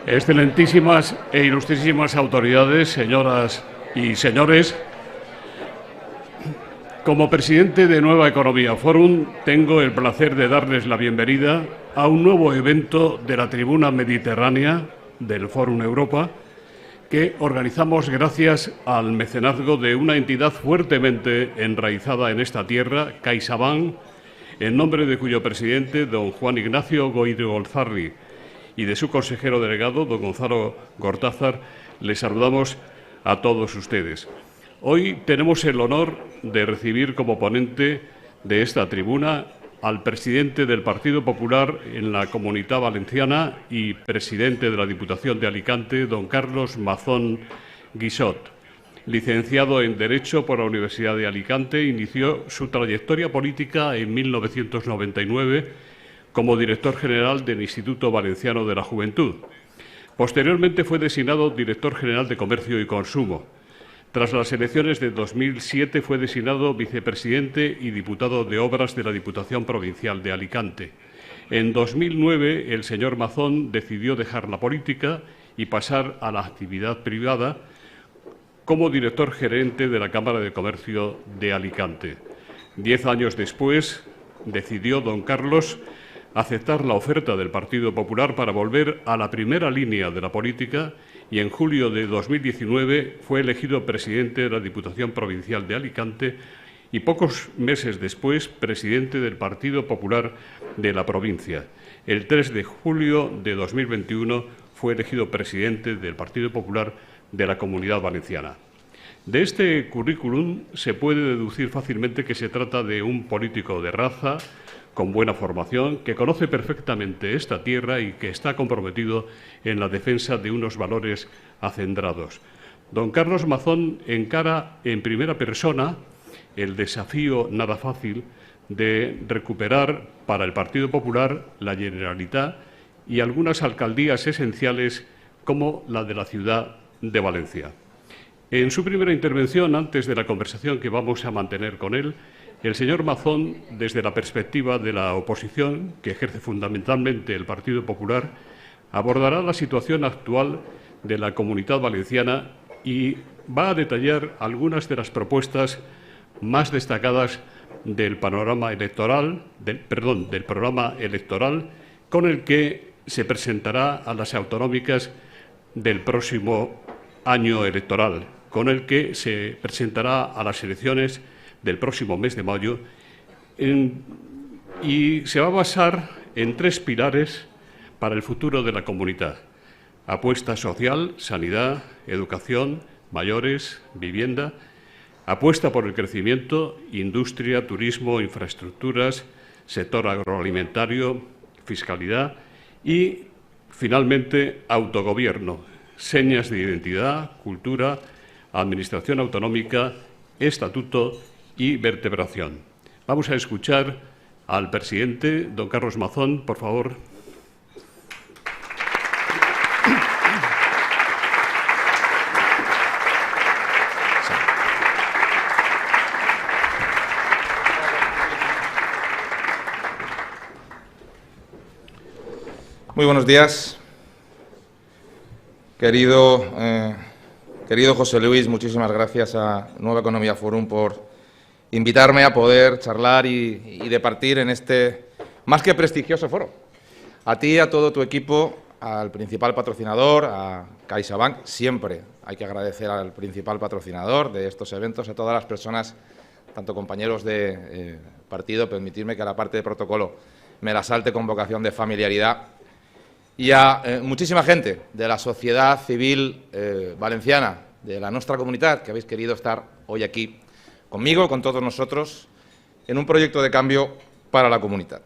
Excelentísimas e ilustrísimas autoridades, señoras y señores, como presidente de Nueva Economía Forum, tengo el placer de darles la bienvenida a un nuevo evento de la Tribuna Mediterránea del Fórum Europa, que organizamos gracias al mecenazgo de una entidad fuertemente enraizada en esta tierra, CaixaBank, en nombre de cuyo presidente, don Juan Ignacio Goirigolzarri, y de su consejero delegado, don Gonzalo Gortázar, les saludamos a todos ustedes. Hoy tenemos el honor de recibir como ponente de esta tribuna al presidente del Partido Popular en la Comunitat Valenciana y presidente de la Diputación de Alicante, don Carlos Mazón Guissot. Licenciado en Derecho por la Universidad de Alicante, inició su trayectoria política en 1999 como director general del Instituto Valenciano de la Juventud. Posteriormente fue designado director general de Comercio y Consumo. Tras las elecciones de 2007 fue designado vicepresidente y diputado de Obras de la Diputación Provincial de Alicante. En 2009 el señor Mazón decidió dejar la política y pasar a la actividad privada como director gerente de la Cámara de Comercio de Alicante. 10 años después decidió don Carlos aceptar la oferta del Partido Popular para volver a la primera línea de la política y en julio de 2019 fue elegido presidente de la Diputación Provincial de Alicante y pocos meses después presidente del Partido Popular de la provincia. El 3 de julio de 2021 fue elegido presidente del Partido Popular de la Comunidad Valenciana. De este currículum se puede deducir fácilmente que se trata de un político de raza, con buena formación, que conoce perfectamente esta tierra y que está comprometido en la defensa de unos valores acendrados. Don Carlos Mazón encara en primera persona el desafío nada fácil de recuperar para el Partido Popular la Generalitat y algunas alcaldías esenciales como la de la ciudad de Valencia. En su primera intervención, antes de la conversación que vamos a mantener con él, el señor Mazón, desde la perspectiva de la oposición, que ejerce fundamentalmente el Partido Popular, abordará la situación actual de la Comunitat Valenciana y va a detallar algunas de las propuestas más destacadas del programa electoral con el que se presentará a las autonómicas del próximo año electoral, con el que se presentará a las elecciones del próximo mes de mayo, y se va a basar en 3 pilares para el futuro de la comunidad: apuesta social, sanidad, educación, mayores, vivienda; apuesta por el crecimiento, industria, turismo, infraestructuras, sector agroalimentario, fiscalidad; y, finalmente, autogobierno, señas de identidad, cultura, administración autonómica, estatuto y vertebración. Vamos a escuchar al presidente, don Carlos Mazón, por favor. Muy buenos días. Querido José Luis, muchísimas gracias a Nueva Economía Forum por invitarme a poder charlar y departir en este más que prestigioso foro. A ti, a todo tu equipo, al principal patrocinador, a CaixaBank, siempre hay que agradecer al principal patrocinador de estos eventos, a todas las personas, tanto compañeros de partido, permitirme que a la parte de protocolo me la salte con vocación de familiaridad, y a muchísima gente de la sociedad civil valenciana, de la nuestra comunidad, que habéis querido estar hoy aquí conmigo, con todos nosotros, en un proyecto de cambio para la comunidad.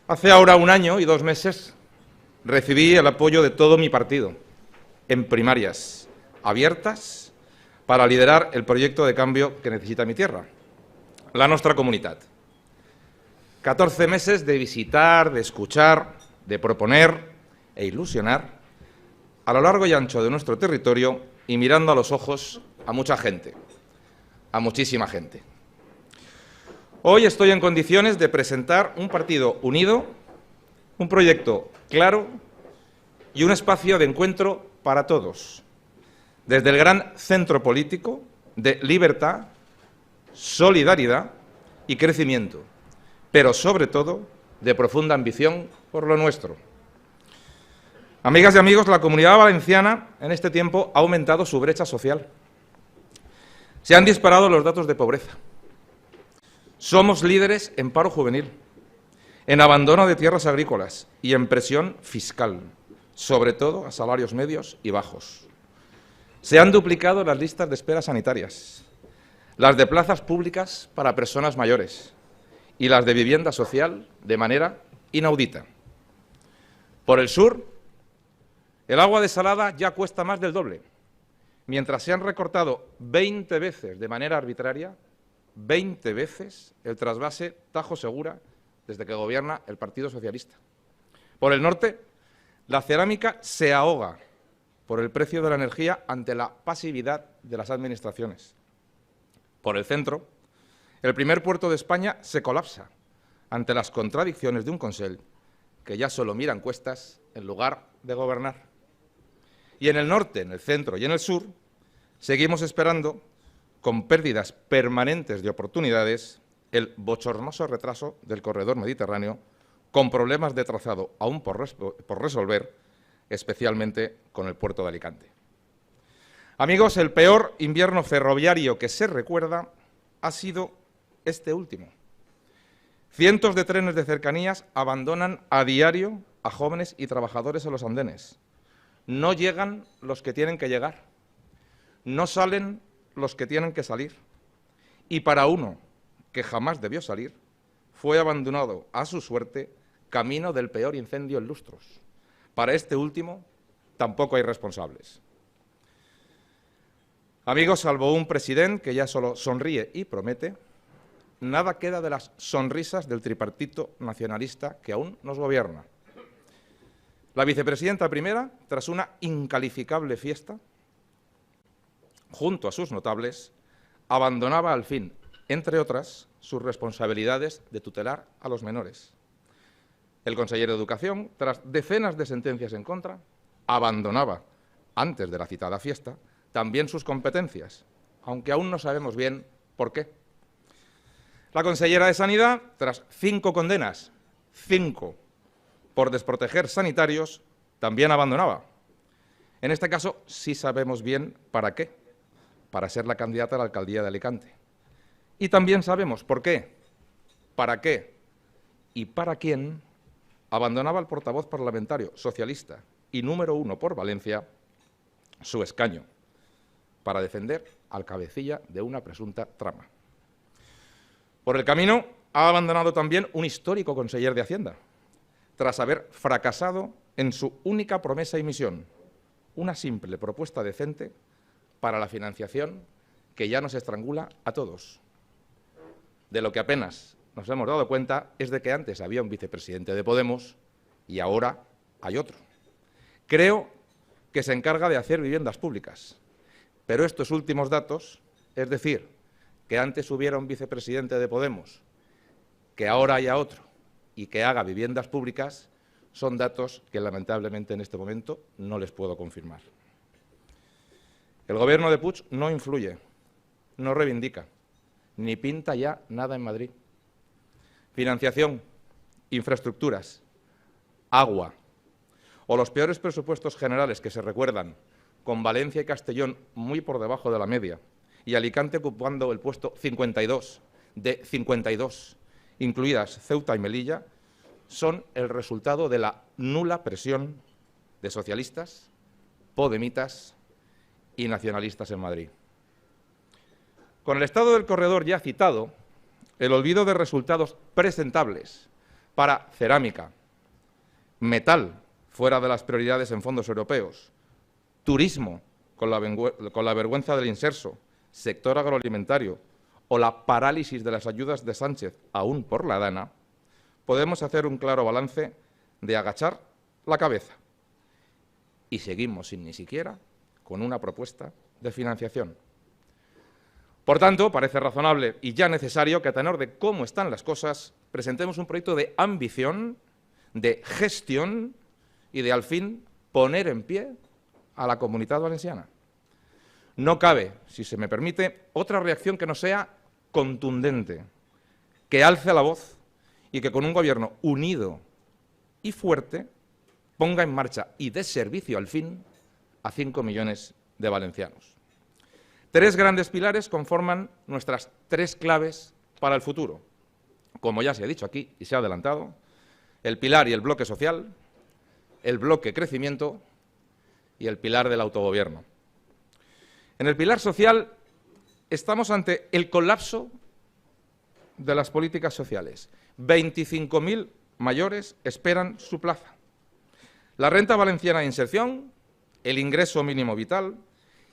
Hace ahora 1 año y 2 meses recibí el apoyo de todo mi partido en primarias abiertas para liderar el proyecto de cambio que necesita mi tierra, la nuestra comunidad. 14 meses de visitar, de escuchar, de proponer e ilusionar a lo largo y ancho de nuestro territorio y mirando a los ojos a mucha gente, a muchísima gente. Hoy estoy en condiciones de presentar un partido unido, un proyecto claro y un espacio de encuentro para todos, desde el gran centro político de libertad, solidaridad y crecimiento, pero sobre todo de profunda ambición por lo nuestro. Amigas y amigos, la Comunidad Valenciana en este tiempo ha aumentado su brecha social. Se han disparado los datos de pobreza. Somos líderes en paro juvenil, en abandono de tierras agrícolas y en presión fiscal, sobre todo a salarios medios y bajos. Se han duplicado las listas de espera sanitarias, las de plazas públicas para personas mayores y las de vivienda social de manera inaudita. Por el sur, el agua desalada ya cuesta más del doble, mientras se han recortado 20 veces de manera arbitraria, 20 veces el trasvase Tajo Segura desde que gobierna el Partido Socialista. Por el norte, la cerámica se ahoga por el precio de la energía ante la pasividad de las administraciones. Por el centro, el primer puerto de España se colapsa ante las contradicciones de un Consell que ya solo mira encuestas en lugar de gobernar. Y en el norte, en el centro y en el sur, seguimos esperando, con pérdidas permanentes de oportunidades, el bochornoso retraso del corredor mediterráneo, con problemas de trazado aún por resolver, especialmente con el puerto de Alicante. Amigos, el peor invierno ferroviario que se recuerda ha sido este último. Cientos de trenes de cercanías abandonan a diario a jóvenes y trabajadores en los andenes. No llegan los que tienen que llegar. No salen los que tienen que salir. Y para uno que jamás debió salir, fue abandonado a su suerte camino del peor incendio en lustros. Para este último, tampoco hay responsables. Amigos, salvo un presidente que ya solo sonríe y promete, nada queda de las sonrisas del tripartito nacionalista que aún nos gobierna. La vicepresidenta primera, tras una incalificable fiesta, junto a sus notables, abandonaba al fin, entre otras, sus responsabilidades de tutelar a los menores. El consejero de Educación, tras decenas de sentencias en contra, abandonaba, antes de la citada fiesta, también sus competencias, aunque aún no sabemos bien por qué. La consellera de Sanidad, tras 5 condenas, 5 por desproteger sanitarios, también abandonaba. En este caso sí sabemos bien para qué, para ser la candidata a la alcaldía de Alicante. Y también sabemos por qué, para qué y para quién abandonaba el portavoz parlamentario socialista y número 1 por Valencia su escaño, para defender al cabecilla de una presunta trama. Por el camino ha abandonado también un histórico conseller de Hacienda, tras haber fracasado en su única promesa y misión, una simple propuesta decente para la financiación que ya nos estrangula a todos. De lo que apenas nos hemos dado cuenta es de que antes había un vicepresidente de Podemos y ahora hay otro. Creo que se encarga de hacer viviendas públicas, pero estos últimos datos, es decir, que antes hubiera un vicepresidente de Podemos, que ahora haya otro y que haga viviendas públicas, son datos que lamentablemente en este momento no les puedo confirmar. El Gobierno de Puig no influye, no reivindica, ni pinta ya nada en Madrid. Financiación, infraestructuras, agua o los peores presupuestos generales que se recuerdan, con Valencia y Castellón muy por debajo de la media y Alicante ocupando el puesto 52 de 52, incluidas Ceuta y Melilla, son el resultado de la nula presión de socialistas, podemitas y nacionalistas en Madrid. Con el estado del corredor ya citado, el olvido de resultados presentables para cerámica, metal fuera de las prioridades en fondos europeos, turismo con la vergüenza del inserso, sector agroalimentario o la parálisis de las ayudas de Sánchez aún por la Dana, podemos hacer un claro balance de agachar la cabeza. Y seguimos sin ni siquiera con una propuesta de financiación. Por tanto, parece razonable y ya necesario que, a tenor de cómo están las cosas, presentemos un proyecto de ambición, de gestión y de, al fin, poner en pie a la Comunitat Valenciana. No cabe, si se me permite, otra reacción que no sea contundente, que alce la voz y que con un gobierno unido y fuerte ponga en marcha y dé servicio al fin a 5 millones de valencianos. 3 grandes pilares conforman nuestras 3 claves para el futuro. Como ya se ha dicho aquí y se ha adelantado, el pilar y el bloque social, el bloque crecimiento y el pilar del autogobierno. En el pilar social estamos ante el colapso de las políticas sociales. 25.000 mayores esperan su plaza. La renta valenciana de inserción, el ingreso mínimo vital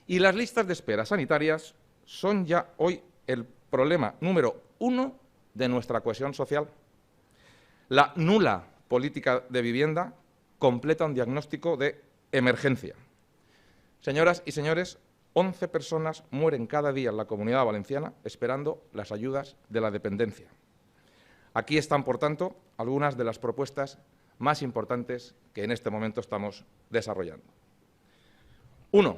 y las listas de espera sanitarias son ya hoy el problema número 1 de nuestra cohesión social. La nula política de vivienda completa un diagnóstico de emergencia. Señoras y señores, 11 personas mueren cada día en la Comunidad Valenciana esperando las ayudas de la dependencia. Aquí están, por tanto, algunas de las propuestas más importantes que en este momento estamos desarrollando. 1.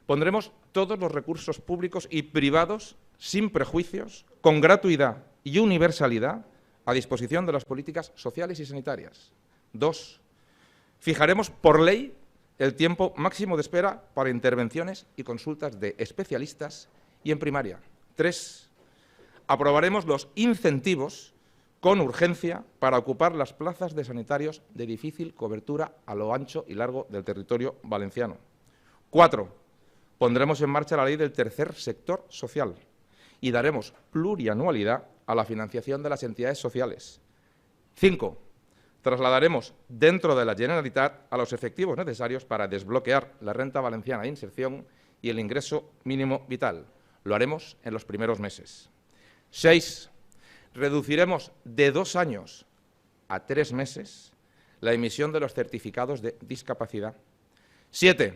Pondremos todos los recursos públicos y privados, sin prejuicios, con gratuidad y universalidad, a disposición de las políticas sociales y sanitarias. 2. Fijaremos por ley el tiempo máximo de espera para intervenciones y consultas de especialistas y en primaria. 3. Aprobaremos los incentivos con urgencia para ocupar las plazas de sanitarios de difícil cobertura a lo ancho y largo del territorio valenciano. 4. Pondremos en marcha la ley del tercer sector social y daremos plurianualidad a la financiación de las entidades sociales. 5. Trasladaremos dentro de la Generalitat a los efectivos necesarios para desbloquear la renta valenciana de inserción y el ingreso mínimo vital. Lo haremos en los primeros meses. 6. Reduciremos de 2 años a 3 meses la emisión de los certificados de discapacidad. 7.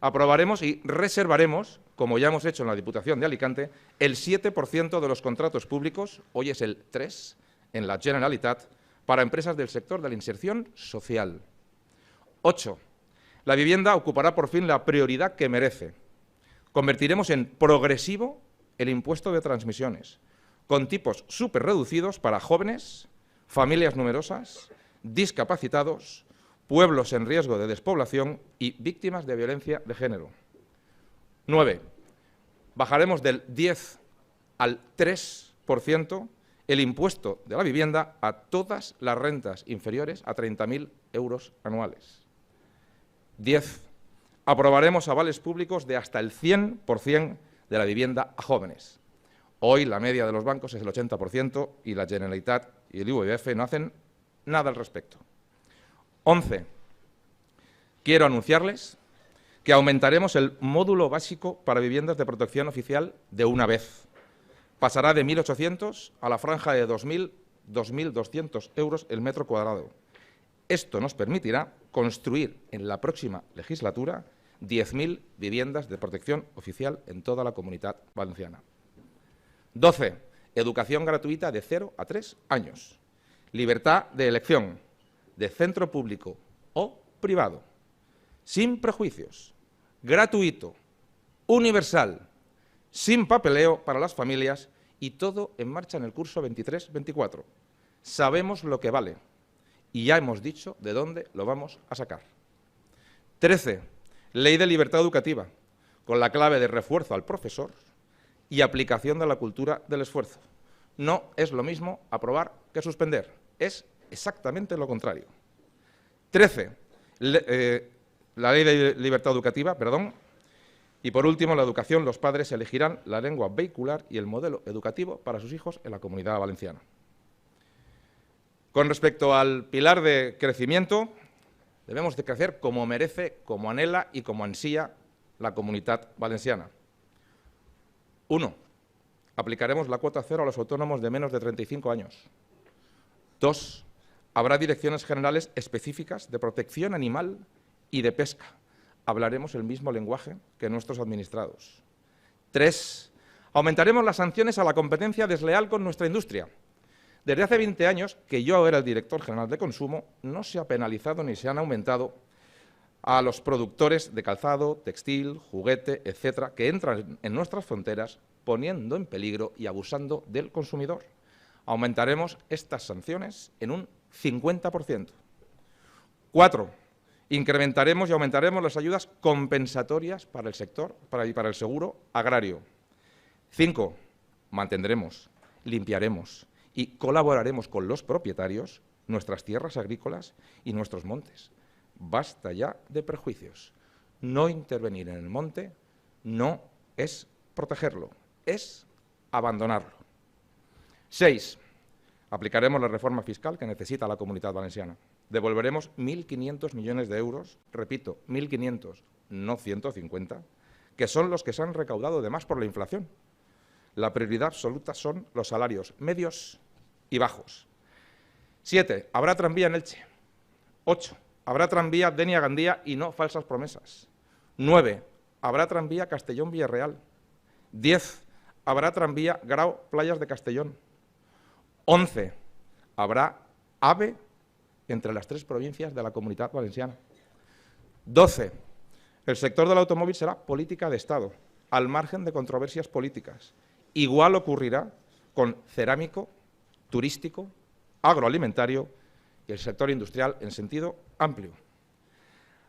Aprobaremos y reservaremos, como ya hemos hecho en la Diputación de Alicante, el 7% de los contratos públicos, hoy es el 3%, en la Generalitat, para empresas del sector de la inserción social. 8. La vivienda ocupará por fin la prioridad que merece. Convertiremos en progresivo el impuesto de transmisiones, con tipos superreducidos para jóvenes, familias numerosas, discapacitados, pueblos en riesgo de despoblación y víctimas de violencia de género. 9. Bajaremos del 10 al 3% el impuesto de la vivienda a todas las rentas inferiores a 30.000 euros anuales. 10. Aprobaremos avales públicos de hasta el 100% de la vivienda a jóvenes. Hoy la media de los bancos es el 80% y la Generalitat y el IVF no hacen nada al respecto. 11. Quiero anunciarles que aumentaremos el módulo básico para viviendas de protección oficial de una vez. Pasará de 1.800 a la franja de 2.000, 2.200 euros el metro cuadrado. Esto nos permitirá construir en la próxima legislatura 10.000 viviendas de protección oficial en toda la Comunitat Valenciana. 12. Educación gratuita de 0 a 3 años. Libertad de elección, de centro público o privado, sin prejuicios, gratuito, universal, sin papeleo para las familias y todo en marcha en el curso 23-24. Sabemos lo que vale y ya hemos dicho de dónde lo vamos a sacar. 13. Ley de libertad educativa, con la clave de refuerzo al profesor y aplicación de la cultura del esfuerzo. No es lo mismo aprobar que suspender, es exactamente lo contrario. 13. La ley de libertad educativa, y por último, la educación, los padres elegirán la lengua vehicular y el modelo educativo para sus hijos en la Comunidad Valenciana. Con respecto al pilar de crecimiento, debemos de crecer como merece, como anhela y como ansía la Comunitat Valenciana. 1. Aplicaremos la cuota cero a los autónomos de menos de 35 años. 2. Habrá direcciones generales específicas de protección animal y de pesca. Hablaremos el mismo lenguaje que nuestros administrados. 3. Aumentaremos las sanciones a la competencia desleal con nuestra industria. Desde hace 20 años, que yo era el director general de consumo, no se ha penalizado ni se han aumentado a los productores de calzado, textil, juguete, etcétera, que entran en nuestras fronteras poniendo en peligro y abusando del consumidor. Aumentaremos estas sanciones en un 50%. 4. Incrementaremos y aumentaremos las ayudas compensatorias para el sector y para el seguro agrario. 5. Mantendremos, limpiaremos y colaboraremos con los propietarios nuestras tierras agrícolas y nuestros montes. Basta ya de prejuicios. No intervenir en el monte no es protegerlo, es abandonarlo. 6. Aplicaremos la reforma fiscal que necesita la Comunidad Valenciana. Devolveremos 1.500 millones de euros, repito, 1.500, no 150, que son los que se han recaudado de más por la inflación. La prioridad absoluta son los salarios medios y bajos. 7. Habrá tranvía en Elche. 8. Habrá tranvía Denia-Gandía y no falsas promesas. 9. Habrá tranvía Castellón-Villarreal. 10. Habrá tranvía Grau-Playas de Castellón. 11. Habrá AVE entre las 3 provincias de la Comunidad Valenciana. 12. El sector del automóvil será política de Estado, al margen de controversias políticas. Igual ocurrirá con cerámico, turístico, agroalimentario y el sector industrial en sentido amplio.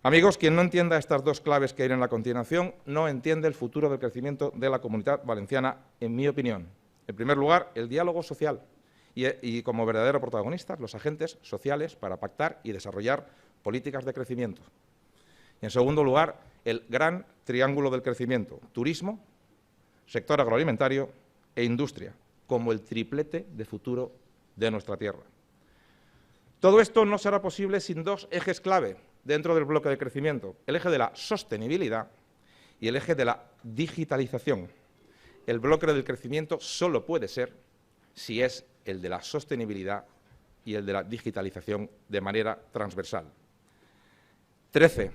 Amigos, quien no entienda estas 2 claves que hay en la continuación no entiende el futuro del crecimiento de la Comunidad Valenciana, en mi opinión. En primer lugar, el diálogo social y como verdadero protagonistas, los agentes sociales para pactar y desarrollar políticas de crecimiento. Y en segundo lugar, el gran triángulo del crecimiento, turismo, sector agroalimentario e industria, como el triplete de futuro de nuestra tierra. Todo esto no será posible sin 2 ejes clave dentro del bloque de crecimiento, el eje de la sostenibilidad y el eje de la digitalización. El bloque del crecimiento solo puede ser si es el de la sostenibilidad y el de la digitalización de manera transversal. 13.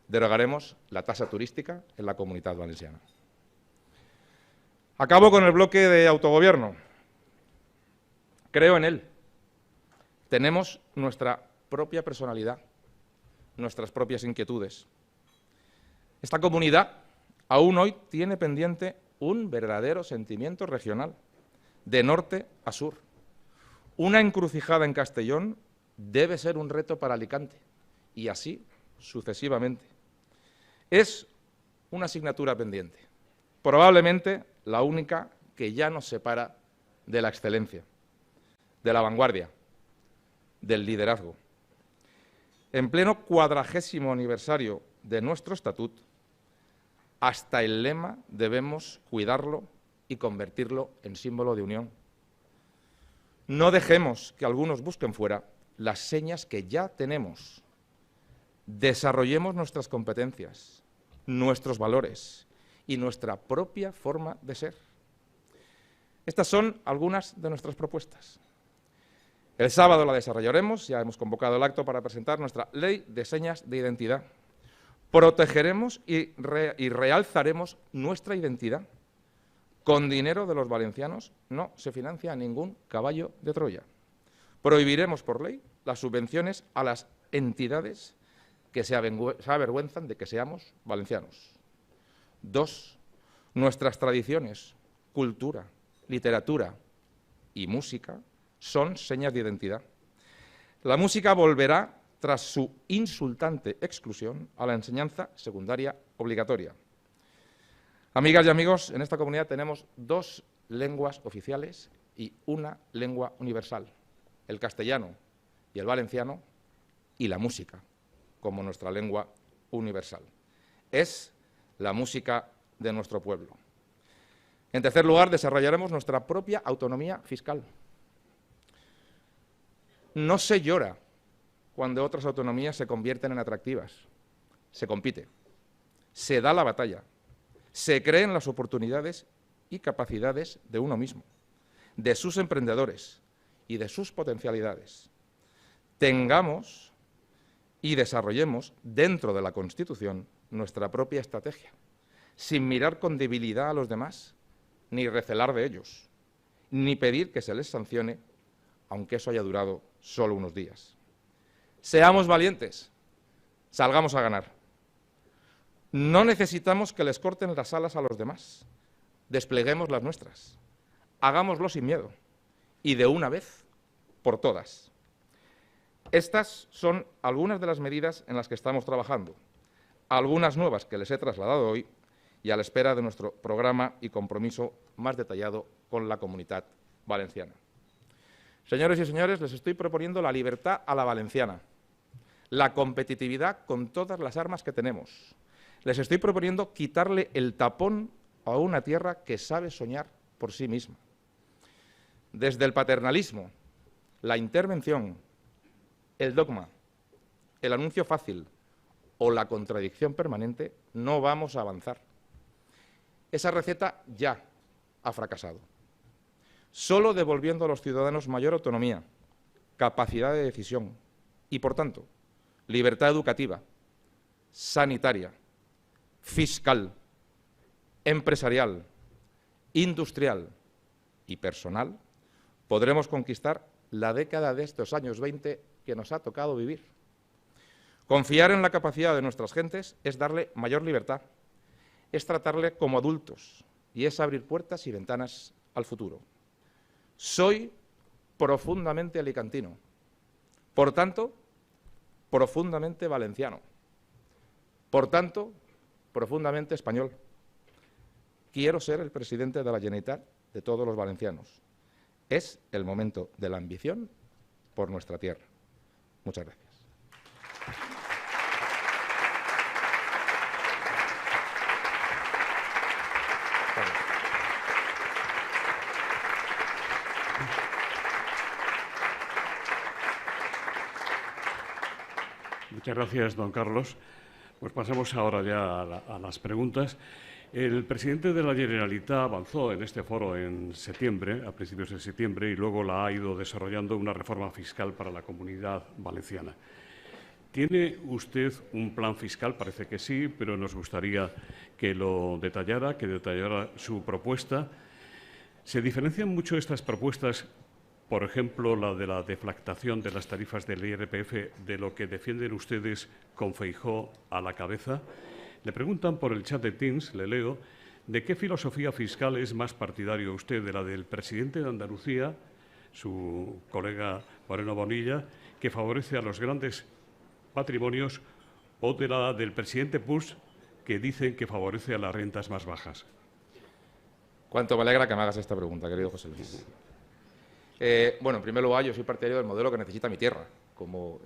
Derogaremos la tasa turística en la Comunidad Valenciana. Acabo con el bloque de autogobierno. Creo en él. Tenemos nuestra propia personalidad, nuestras propias inquietudes. Esta comunidad aún hoy tiene pendiente un verdadero sentimiento regional, de norte a sur. Una encrucijada en Castellón debe ser un reto para Alicante, y así sucesivamente. Es una asignatura pendiente, probablemente la única que ya nos separa de la excelencia, de la vanguardia, del liderazgo. En pleno 40º aniversario de nuestro estatuto, hasta el lema debemos cuidarlo y convertirlo en símbolo de unión. No dejemos que algunos busquen fuera las señas que ya tenemos. Desarrollemos nuestras competencias, nuestros valores y nuestra propia forma de ser. Estas son algunas de nuestras propuestas. El sábado la desarrollaremos, ya hemos convocado el acto para presentar nuestra Ley de Señas de Identidad. Protegeremos y realzaremos nuestra identidad. Con dinero de los valencianos no se financia ningún caballo de Troya. Prohibiremos por ley las subvenciones a las entidades que se avergüenzan de que seamos valencianos. 2. Nuestras tradiciones, cultura, literatura y música son señas de identidad. La música volverá, tras su insultante exclusión, a la enseñanza secundaria obligatoria. Amigas y amigos, en esta comunidad tenemos 2 lenguas oficiales y una lengua universal, el castellano y el valenciano, y la música como nuestra lengua universal. Es la música de nuestro pueblo. En tercer lugar, desarrollaremos nuestra propia autonomía fiscal. No se llora cuando otras autonomías se convierten en atractivas. Se compite, se da la batalla, se creen las oportunidades y capacidades de uno mismo, de sus emprendedores y de sus potencialidades. Tengamos y desarrollemos dentro de la Constitución nuestra propia estrategia, sin mirar con debilidad a los demás, ni recelar de ellos, ni pedir que se les sancione, aunque eso haya durado solo unos días. Seamos valientes, salgamos a ganar. No necesitamos que les corten las alas a los demás. Despleguemos las nuestras. Hagámoslo sin miedo. Y de una vez por todas. Estas son algunas de las medidas en las que estamos trabajando. Algunas nuevas que les he trasladado hoy y a la espera de nuestro programa y compromiso más detallado con la Comunitat Valenciana. Señores y señores, les estoy proponiendo la libertad a la valenciana, la competitividad con todas las armas que tenemos. Les estoy proponiendo quitarle el tapón a una tierra que sabe soñar por sí misma. Desde el paternalismo, la intervención, el dogma, el anuncio fácil o la contradicción permanente, no vamos a avanzar. Esa receta ya ha fracasado. Solo devolviendo a los ciudadanos mayor autonomía, capacidad de decisión y, por tanto, libertad educativa, sanitaria, fiscal, empresarial, industrial y personal, podremos conquistar la década de estos años 20 que nos ha tocado vivir. Confiar en la capacidad de nuestras gentes es darle mayor libertad, es tratarle como adultos y es abrir puertas y ventanas al futuro. Soy profundamente alicantino, por tanto, profundamente valenciano, por tanto, profundamente español. Quiero ser el presidente de la Generalitat de todos los valencianos. Es el momento de la ambición por nuestra tierra. Muchas gracias. Muchas gracias, don Carlos. Pues pasamos ahora ya a las preguntas. El presidente de la Generalitat avanzó en este foro en septiembre, a principios de septiembre, y luego la ha ido desarrollando una reforma fiscal para la Comunidad Valenciana. ¿Tiene usted un plan fiscal? Parece que sí, pero nos gustaría que lo detallara, que detallara su propuesta. ¿Se diferencian mucho estas propuestas, por ejemplo, la de la deflactación de las tarifas del IRPF, de lo que defienden ustedes con Feijóo a la cabeza? Le preguntan por el chat de Teams, le leo, ¿de qué filosofía fiscal es más partidario usted? ¿De la del presidente de Andalucía, su colega Moreno Bonilla, que favorece a los grandes patrimonios, o de la del presidente Puig, que dicen que favorece a las rentas más bajas? Cuánto me alegra que me hagas esta pregunta, querido José Luis. Bueno, en primer lugar, yo soy partidario del modelo que necesita mi tierra, como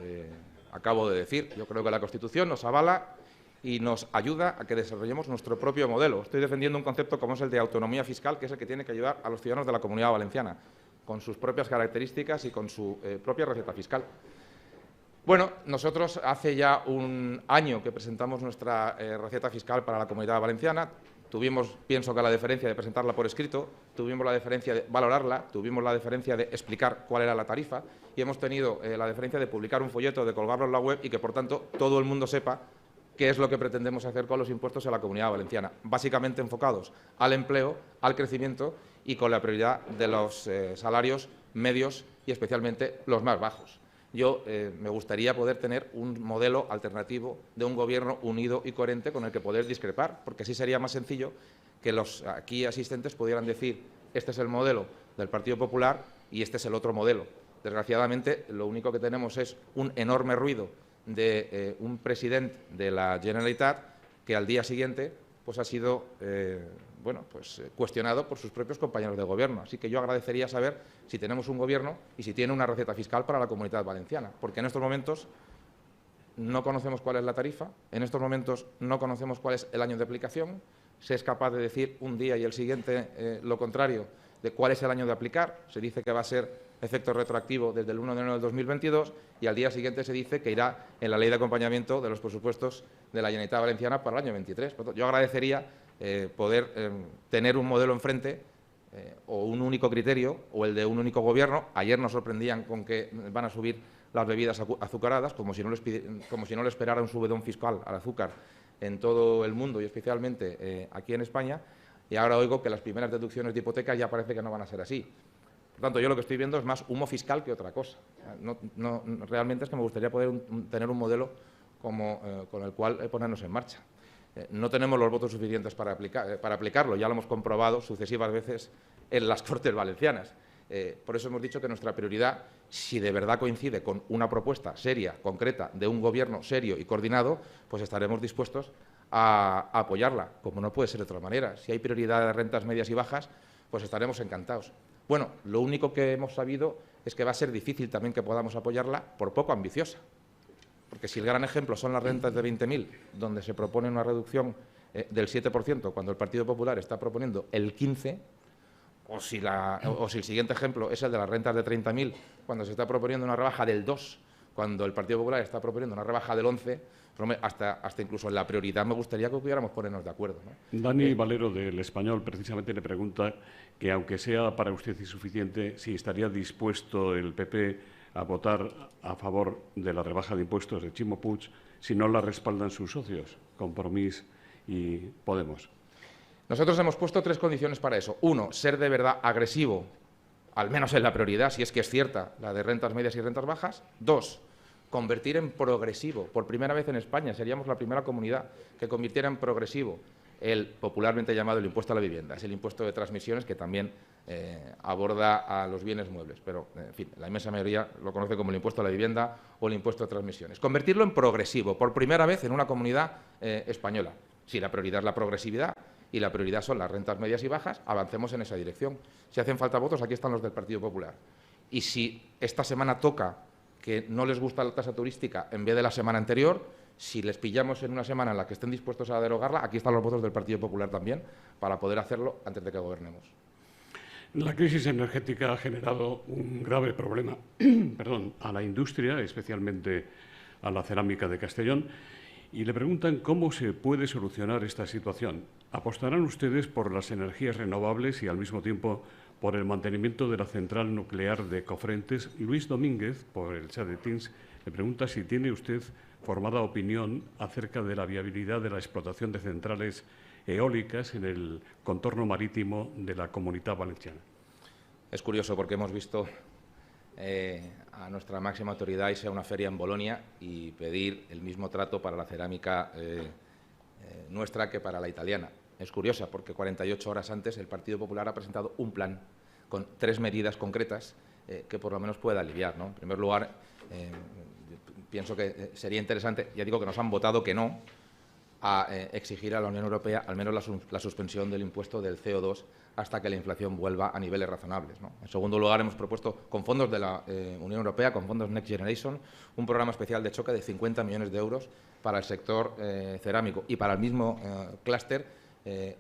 acabo de decir. Yo creo que la Constitución nos avala y nos ayuda a que desarrollemos nuestro propio modelo. Estoy defendiendo un concepto como es el de autonomía fiscal, que es el que tiene que ayudar a los ciudadanos de la Comunidad Valenciana, con sus propias características y con su propia receta fiscal. Bueno, nosotros hace ya un año que presentamos nuestra receta fiscal para la Comunidad Valenciana. Tuvimos, pienso que la deferencia de presentarla por escrito, tuvimos la deferencia de valorarla, tuvimos la deferencia de explicar cuál era la tarifa y hemos tenido la deferencia de publicar un folleto, de colgarlo en la web y que, por tanto, todo el mundo sepa qué es lo que pretendemos hacer con los impuestos en la Comunidad Valenciana, básicamente enfocados al empleo, al crecimiento y con la prioridad de los salarios medios y especialmente los más bajos. Yo me gustaría poder tener un modelo alternativo de un gobierno unido y coherente con el que poder discrepar, porque así sería más sencillo que los aquí asistentes pudieran decir este es el modelo del Partido Popular y este es el otro modelo. Desgraciadamente, lo único que tenemos es un enorme ruido de un presidente de la Generalitat que al día siguiente pues ha sido cuestionado por sus propios compañeros de gobierno. Así que yo agradecería saber si tenemos un gobierno y si tiene una receta fiscal para la Comunidad Valenciana, porque en estos momentos no conocemos cuál es la tarifa, en estos momentos no conocemos cuál es el año de aplicación, se es capaz de decir un día y el siguiente lo contrario de cuál es el año de aplicar, se dice que va a ser efecto retroactivo desde el 1 de enero del 2022 y al día siguiente se dice que irá en la ley de acompañamiento de los presupuestos de la Generalitat Valenciana para el año 23. Yo agradecería poder tener un modelo enfrente o un único criterio o el de un único gobierno. Ayer nos sorprendían con que van a subir las bebidas azucaradas, como si no le esperara un subidón fiscal al azúcar en todo el mundo y especialmente aquí en España, y ahora oigo que las primeras deducciones de hipoteca ya parece que no van a ser así. Por tanto, yo lo que estoy viendo es más humo fiscal que otra cosa. Realmente es que me gustaría poder tener un modelo con el cual ponernos en marcha. No tenemos los votos suficientes para aplicarlo, ya lo hemos comprobado sucesivas veces en las Cortes Valencianas. Por eso hemos dicho que nuestra prioridad, si de verdad coincide con una propuesta seria, concreta, de un Gobierno serio y coordinado, pues estaremos dispuestos a apoyarla, como no puede ser de otra manera. Si hay prioridad de rentas medias y bajas, pues estaremos encantados. Bueno, lo único que hemos sabido es que va a ser difícil también que podamos apoyarla por poco ambiciosa. Porque si el gran ejemplo son las rentas de 20.000, donde se propone una reducción del 7%, cuando el Partido Popular está proponiendo el 15%, o si el siguiente ejemplo es el de las rentas de 30.000, cuando se está proponiendo una rebaja del 2%, cuando el Partido Popular está proponiendo una rebaja del 11%, pues, hasta incluso en la prioridad me gustaría que pudiéramos ponernos de acuerdo, ¿no? Dani Valero, del Español, precisamente le pregunta que, aunque sea para usted insuficiente, si estaría dispuesto el PP a votar a favor de la rebaja de impuestos de Ximo Puig si no la respaldan sus socios, Compromís y Podemos. Nosotros hemos puesto 3 condiciones para eso. 1, ser de verdad agresivo, al menos en la prioridad, si es que es cierta, la de rentas medias y rentas bajas. 2, convertir en progresivo. Por primera vez en España seríamos la primera comunidad que convirtiera en progresivo el popularmente llamado el impuesto a la vivienda. Es el impuesto de transmisiones que también aborda a los bienes muebles, pero, en fin, la inmensa mayoría lo conoce como el impuesto a la vivienda o el impuesto de transmisiones. Convertirlo en progresivo, por primera vez en una comunidad española. Si la prioridad es la progresividad y la prioridad son las rentas medias y bajas, avancemos en esa dirección. Si hacen falta votos, aquí están los del Partido Popular. Y si esta semana toca que no les gusta la tasa turística en vez de la semana anterior, si les pillamos en una semana en la que estén dispuestos a derogarla, aquí están los votos del Partido Popular también, para poder hacerlo antes de que gobernemos. La crisis energética ha generado un grave problema a la industria, especialmente a la cerámica de Castellón, y le preguntan cómo se puede solucionar esta situación. ¿Apostarán ustedes por las energías renovables y, al mismo tiempo, por el mantenimiento de la central nuclear de Cofrentes? Luis Domínguez, por el chat de Teams, le pregunta si tiene usted formada opinión acerca de la viabilidad de la explotación de centrales eólicas en el contorno marítimo de la Comunitat Valenciana. Es curioso porque hemos visto a nuestra máxima autoridad irse a una feria en Bolonia y pedir el mismo trato para la cerámica nuestra que para la italiana. Es curiosa porque 48 horas antes el Partido Popular ha presentado un plan con 3 medidas concretas que por lo menos pueda aliviar, ¿no? En primer lugar, pienso que sería interesante, ya digo que nos han votado que no, a exigir a la Unión Europea al menos la suspensión del impuesto del CO2 hasta que la inflación vuelva a niveles razonables, ¿no? En segundo lugar, hemos propuesto, con fondos de la Unión Europea, con fondos Next Generation, un programa especial de choque de 50 millones de euros para el sector cerámico y para el mismo clúster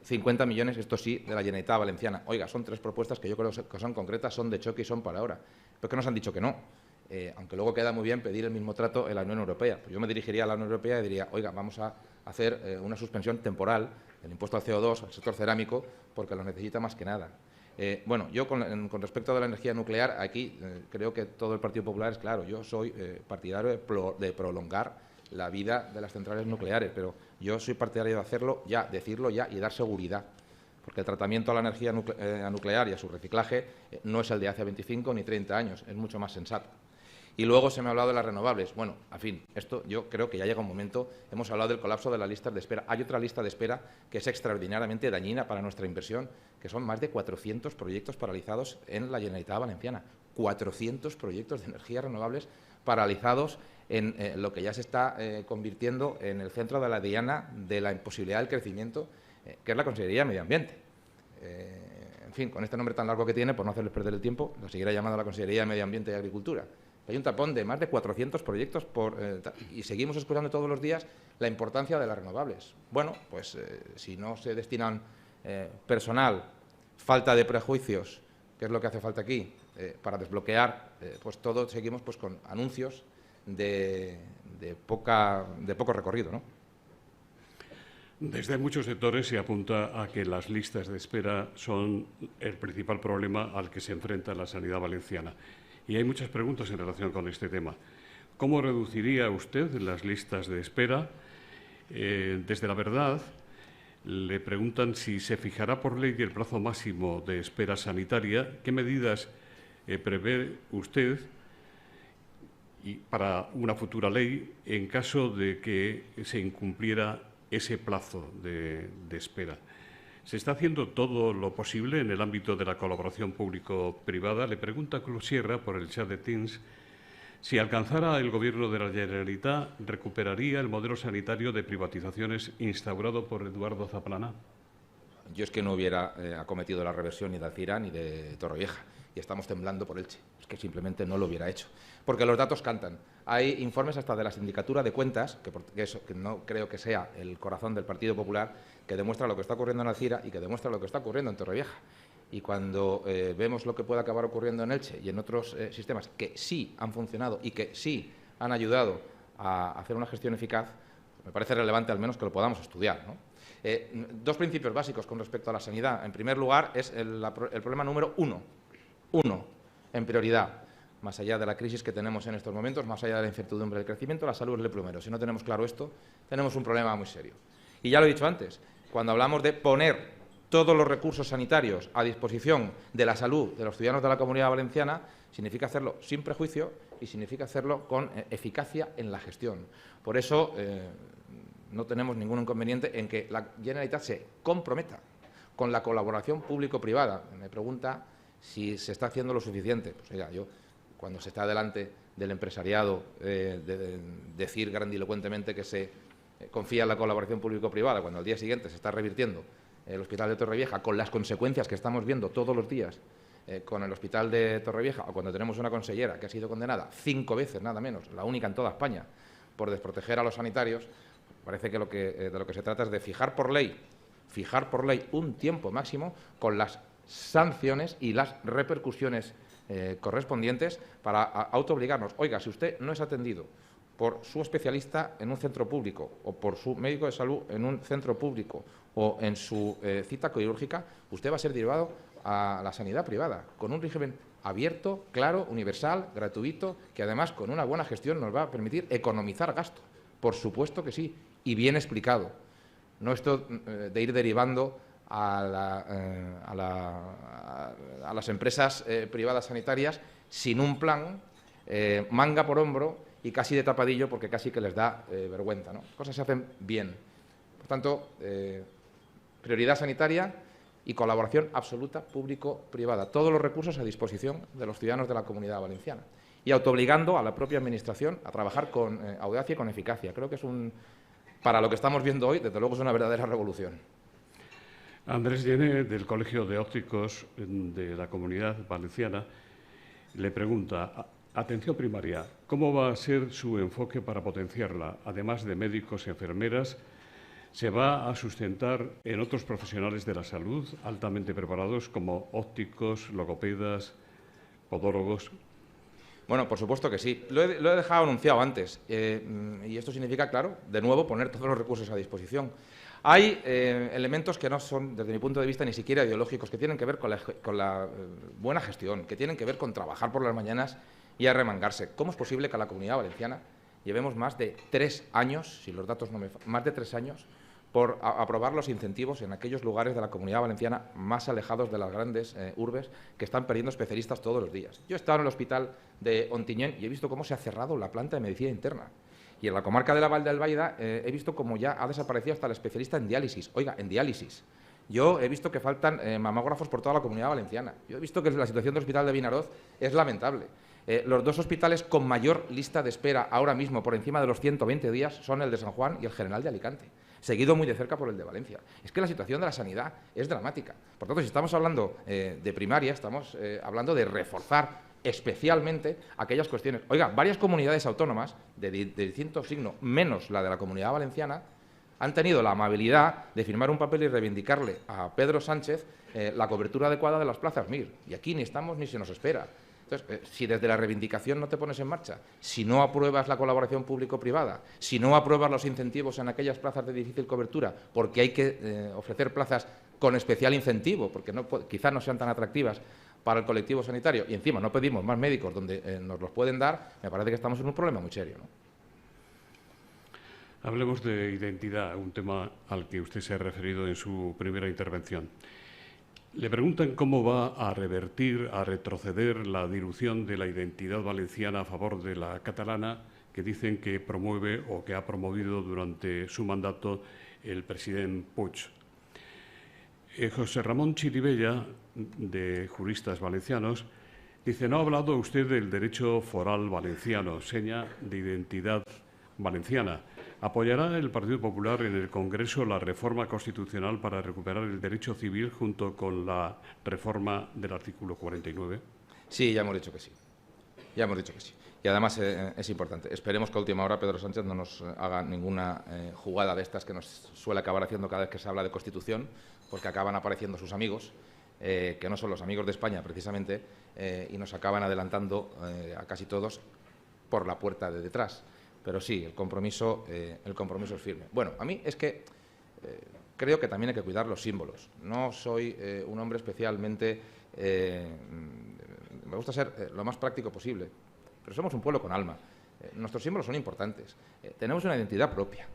50 millones, esto sí, de la Generalitat Valenciana. Oiga, son 3 propuestas que yo creo que son concretas, son de choque y son para ahora. ¿Por qué nos han dicho que no? Aunque luego queda muy bien pedir el mismo trato en la Unión Europea. Pues yo me dirigiría a la Unión Europea y diría, oiga, vamos a hacer una suspensión temporal del impuesto al CO2, al sector cerámico, porque lo necesita más que nada. Bueno, yo con respecto a la energía nuclear, aquí creo que todo el Partido Popular es claro. Yo soy partidario de prolongar la vida de las centrales nucleares, pero yo soy partidario de hacerlo ya, decirlo ya y dar seguridad. Porque el tratamiento a la energía nuclear y a su reciclaje no es el de hace 25 ni 30 años, es mucho más sensato. Y luego se me ha hablado de las renovables. Bueno, en fin, esto yo creo que ya llega un momento. Hemos hablado del colapso de las listas de espera. Hay otra lista de espera que es extraordinariamente dañina para nuestra inversión, que son más de 400 proyectos paralizados en la Generalitat Valenciana. 400 proyectos de energías renovables paralizados en lo que ya se está convirtiendo en el centro de la diana de la imposibilidad del crecimiento, que es la Consellería de Medio Ambiente. En fin, con este nombre tan largo que tiene, por no hacerles perder el tiempo, lo seguirá llamando la Consellería de Medio Ambiente y Agricultura. Hay un tapón de más de 400 proyectos y seguimos escuchando todos los días la importancia de las renovables. Bueno, pues si no se destinan personal, falta de prejuicios, que es lo que hace falta aquí, para desbloquear, pues todos seguimos pues con anuncios de poco recorrido, ¿no? Desde muchos sectores se apunta a que las listas de espera son el principal problema al que se enfrenta la sanidad valenciana. Y hay muchas preguntas en relación con este tema. ¿Cómo reduciría usted las listas de espera? Desde La Verdad le preguntan si se fijará por ley el plazo máximo de espera sanitaria, qué medidas prevé usted y para una futura ley en caso de que se incumpliera ese plazo de espera. ¿Se está haciendo todo lo posible en el ámbito de la colaboración público-privada? Le pregunta Cruz Sierra por el chat de Teams si alcanzara el Gobierno de la Generalitat, ¿recuperaría el modelo sanitario de privatizaciones instaurado por Eduardo Zaplana? Yo es que no hubiera acometido la reversión ni de Alcira ni de Torrevieja y estamos temblando por Elche. Es que simplemente no lo hubiera hecho. Porque los datos cantan. Hay informes hasta de la Sindicatura de Cuentas, que no creo que sea el corazón del Partido Popular, que demuestra lo que está ocurriendo en Alcira y que demuestra lo que está ocurriendo en Torrevieja. Y cuando vemos lo que puede acabar ocurriendo en Elche y en otros sistemas que sí han funcionado y que sí han ayudado a hacer una gestión eficaz, me parece relevante al menos que lo podamos estudiar, ¿no? Dos principios básicos con respecto a la sanidad. En primer lugar, es el problema número uno, en prioridad. Más allá de la crisis que tenemos en estos momentos, más allá de la incertidumbre del crecimiento, la salud es el primero. Si no tenemos claro esto, tenemos un problema muy serio. Y ya lo he dicho antes, cuando hablamos de poner todos los recursos sanitarios a disposición de la salud de los ciudadanos de la Comunidad Valenciana, significa hacerlo sin prejuicio y significa hacerlo con eficacia en la gestión. Por eso no tenemos ningún inconveniente en que la Generalitat se comprometa con la colaboración público-privada. Me pregunta si se está haciendo lo suficiente. Pues oiga, yo, cuando se está delante del empresariado, decir grandilocuentemente que se confía en la colaboración público-privada, cuando al día siguiente se está revirtiendo el Hospital de Torrevieja, con las consecuencias que estamos viendo todos los días con el Hospital de Torrevieja, o cuando tenemos una consellera que ha sido condenada 5 veces, nada menos, la única en toda España, por desproteger a los sanitarios, parece que de lo que se trata es de fijar por ley un tiempo máximo con las sanciones y las repercusiones correspondientes para autoobligarnos. Oiga, si usted no es atendido por su especialista en un centro público o por su médico de salud en un centro público o en su cita quirúrgica, usted va a ser derivado a la sanidad privada, con un régimen abierto, claro, universal, gratuito, que además con una buena gestión nos va a permitir economizar gasto. Por supuesto que sí, y bien explicado. No esto de ir derivando a las empresas privadas sanitarias sin un plan, manga por hombro y casi de tapadillo, porque casi que les da vergüenza, ¿no? Cosas se hacen bien. Por tanto, prioridad sanitaria y colaboración absoluta público-privada. Todos los recursos a disposición de los ciudadanos de la Comunidad Valenciana. Y autoobligando a la propia Administración a trabajar con audacia y con eficacia. Creo que es para lo que estamos viendo hoy, desde luego es una verdadera revolución. Andrés Llené, del Colegio de Ópticos de la Comunidad Valenciana, le pregunta: atención primaria, ¿cómo va a ser su enfoque para potenciarla? Además de médicos y enfermeras, ¿se va a sustentar en otros profesionales de la salud altamente preparados como ópticos, logopedas, podólogos? Bueno, por supuesto que sí. Lo he dejado anunciado antes y esto significa, claro, de nuevo poner todos los recursos a disposición. Hay elementos que no son, desde mi punto de vista, ni siquiera ideológicos, que tienen que ver con la buena gestión, que tienen que ver con trabajar por las mañanas y arremangarse. ¿Cómo es posible que a la Comunidad Valenciana llevemos más de 3 años, si los datos no me fallan, más de 3 años, por aprobar los incentivos en aquellos lugares de la Comunidad Valenciana más alejados de las grandes urbes que están perdiendo especialistas todos los días? Yo he estado en el hospital de Ontinyent y he visto cómo se ha cerrado la planta de medicina interna. Y en la comarca de la Val d'Albaida he visto cómo ya ha desaparecido hasta el especialista en diálisis. Oiga, en diálisis. Yo he visto que faltan mamógrafos por toda la Comunidad Valenciana. Yo he visto que la situación del Hospital de Vinaroz es lamentable. Los 2 hospitales con mayor lista de espera ahora mismo, por encima de los 120 días, son el de San Juan y el General de Alicante, seguido muy de cerca por el de Valencia. Es que la situación de la sanidad es dramática. Por tanto, si estamos hablando de primaria, estamos hablando de reforzar especialmente aquellas cuestiones. Oiga, varias comunidades autónomas de distinto signo, menos la de la Comunidad Valenciana, han tenido la amabilidad de firmar un papel y reivindicarle a Pedro Sánchez la cobertura adecuada de las plazas MIR. Y aquí ni estamos ni se nos espera. Entonces, si desde la reivindicación no te pones en marcha, si no apruebas la colaboración público-privada, si no apruebas los incentivos en aquellas plazas de difícil cobertura, porque hay que ofrecer plazas con especial incentivo, porque quizás no sean tan atractivas para el colectivo sanitario, y encima no pedimos más médicos donde nos los pueden dar, me parece que estamos en un problema muy serio, ¿no? Hablemos de identidad, un tema al que usted se ha referido en su primera intervención. Le preguntan cómo va a revertir, a retroceder la dilución de la identidad valenciana a favor de la catalana, que dicen que promueve o que ha promovido durante su mandato el presidente Puig. José Ramón Chiribella, de Juristas Valencianos, dice: no ha hablado usted del derecho foral valenciano, seña de identidad valenciana. ¿Apoyará el Partido Popular en el Congreso la reforma constitucional para recuperar el derecho civil junto con la reforma del artículo 49? Sí, ya hemos dicho que sí. Ya hemos dicho que sí. Y además es importante. Esperemos que a última hora Pedro Sánchez no nos haga ninguna jugada de estas que nos suele acabar haciendo cada vez que se habla de Constitución, porque acaban apareciendo sus amigos, que no son los amigos de España precisamente, y nos acaban adelantando a casi todos por la puerta de detrás. Pero sí, el compromiso es firme. Bueno, a mí es que creo que también hay que cuidar los símbolos. No soy un hombre especialmente... me gusta ser lo más práctico posible, pero somos un pueblo con alma. Nuestros símbolos son importantes. Tenemos una identidad propia.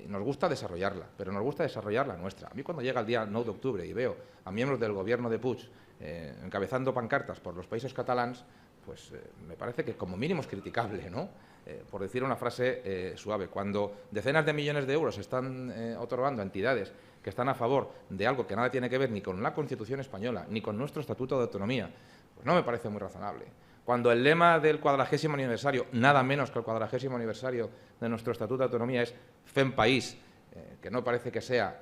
Nos gusta desarrollarla, pero nos gusta desarrollar la nuestra. A mí cuando llega el día 9 de octubre y veo a miembros del gobierno de Puig encabezando pancartas por los países catalans, pues me parece que como mínimo es criticable, ¿no? Por decir una frase suave, cuando decenas de millones de euros se están otorgando a entidades que están a favor de algo que nada tiene que ver ni con la Constitución española, ni con nuestro Estatuto de Autonomía, pues no me parece muy razonable. Cuando el lema del 40º aniversario, nada menos que el 40º aniversario de nuestro Estatuto de Autonomía, es Fem País, que no parece que sea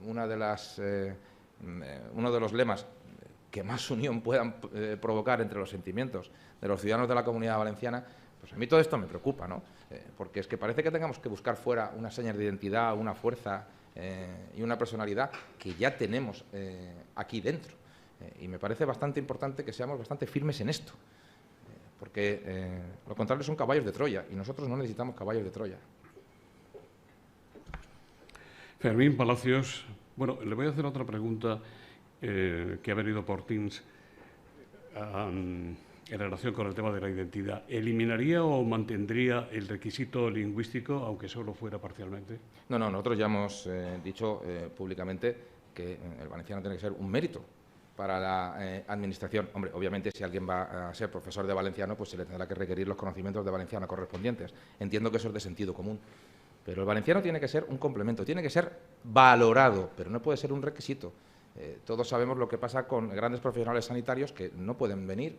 uno de los lemas que más unión puedan provocar entre los sentimientos de los ciudadanos de la Comunidad Valenciana, pues a mí todo esto me preocupa, ¿no? Porque es que parece que tengamos que buscar fuera unas señas de identidad, una fuerza y una personalidad que ya tenemos aquí dentro. Y me parece bastante importante que seamos bastante firmes en esto, porque lo contrario son caballos de Troya, y nosotros no necesitamos caballos de Troya. Fermín Palacios, bueno, le voy a hacer otra pregunta que ha venido por Teams en relación con el tema de la identidad. ¿Eliminaría o mantendría el requisito lingüístico, aunque solo fuera parcialmente? No, nosotros ya hemos dicho públicamente que el valenciano tiene que ser un mérito para la Administración. Hombre, obviamente, si alguien va a ser profesor de valenciano, pues se le tendrá que requerir los conocimientos de valenciano correspondientes. Entiendo que eso es de sentido común. Pero el valenciano tiene que ser un complemento, tiene que ser valorado, pero no puede ser un requisito. Todos sabemos lo que pasa con grandes profesionales sanitarios que no pueden venir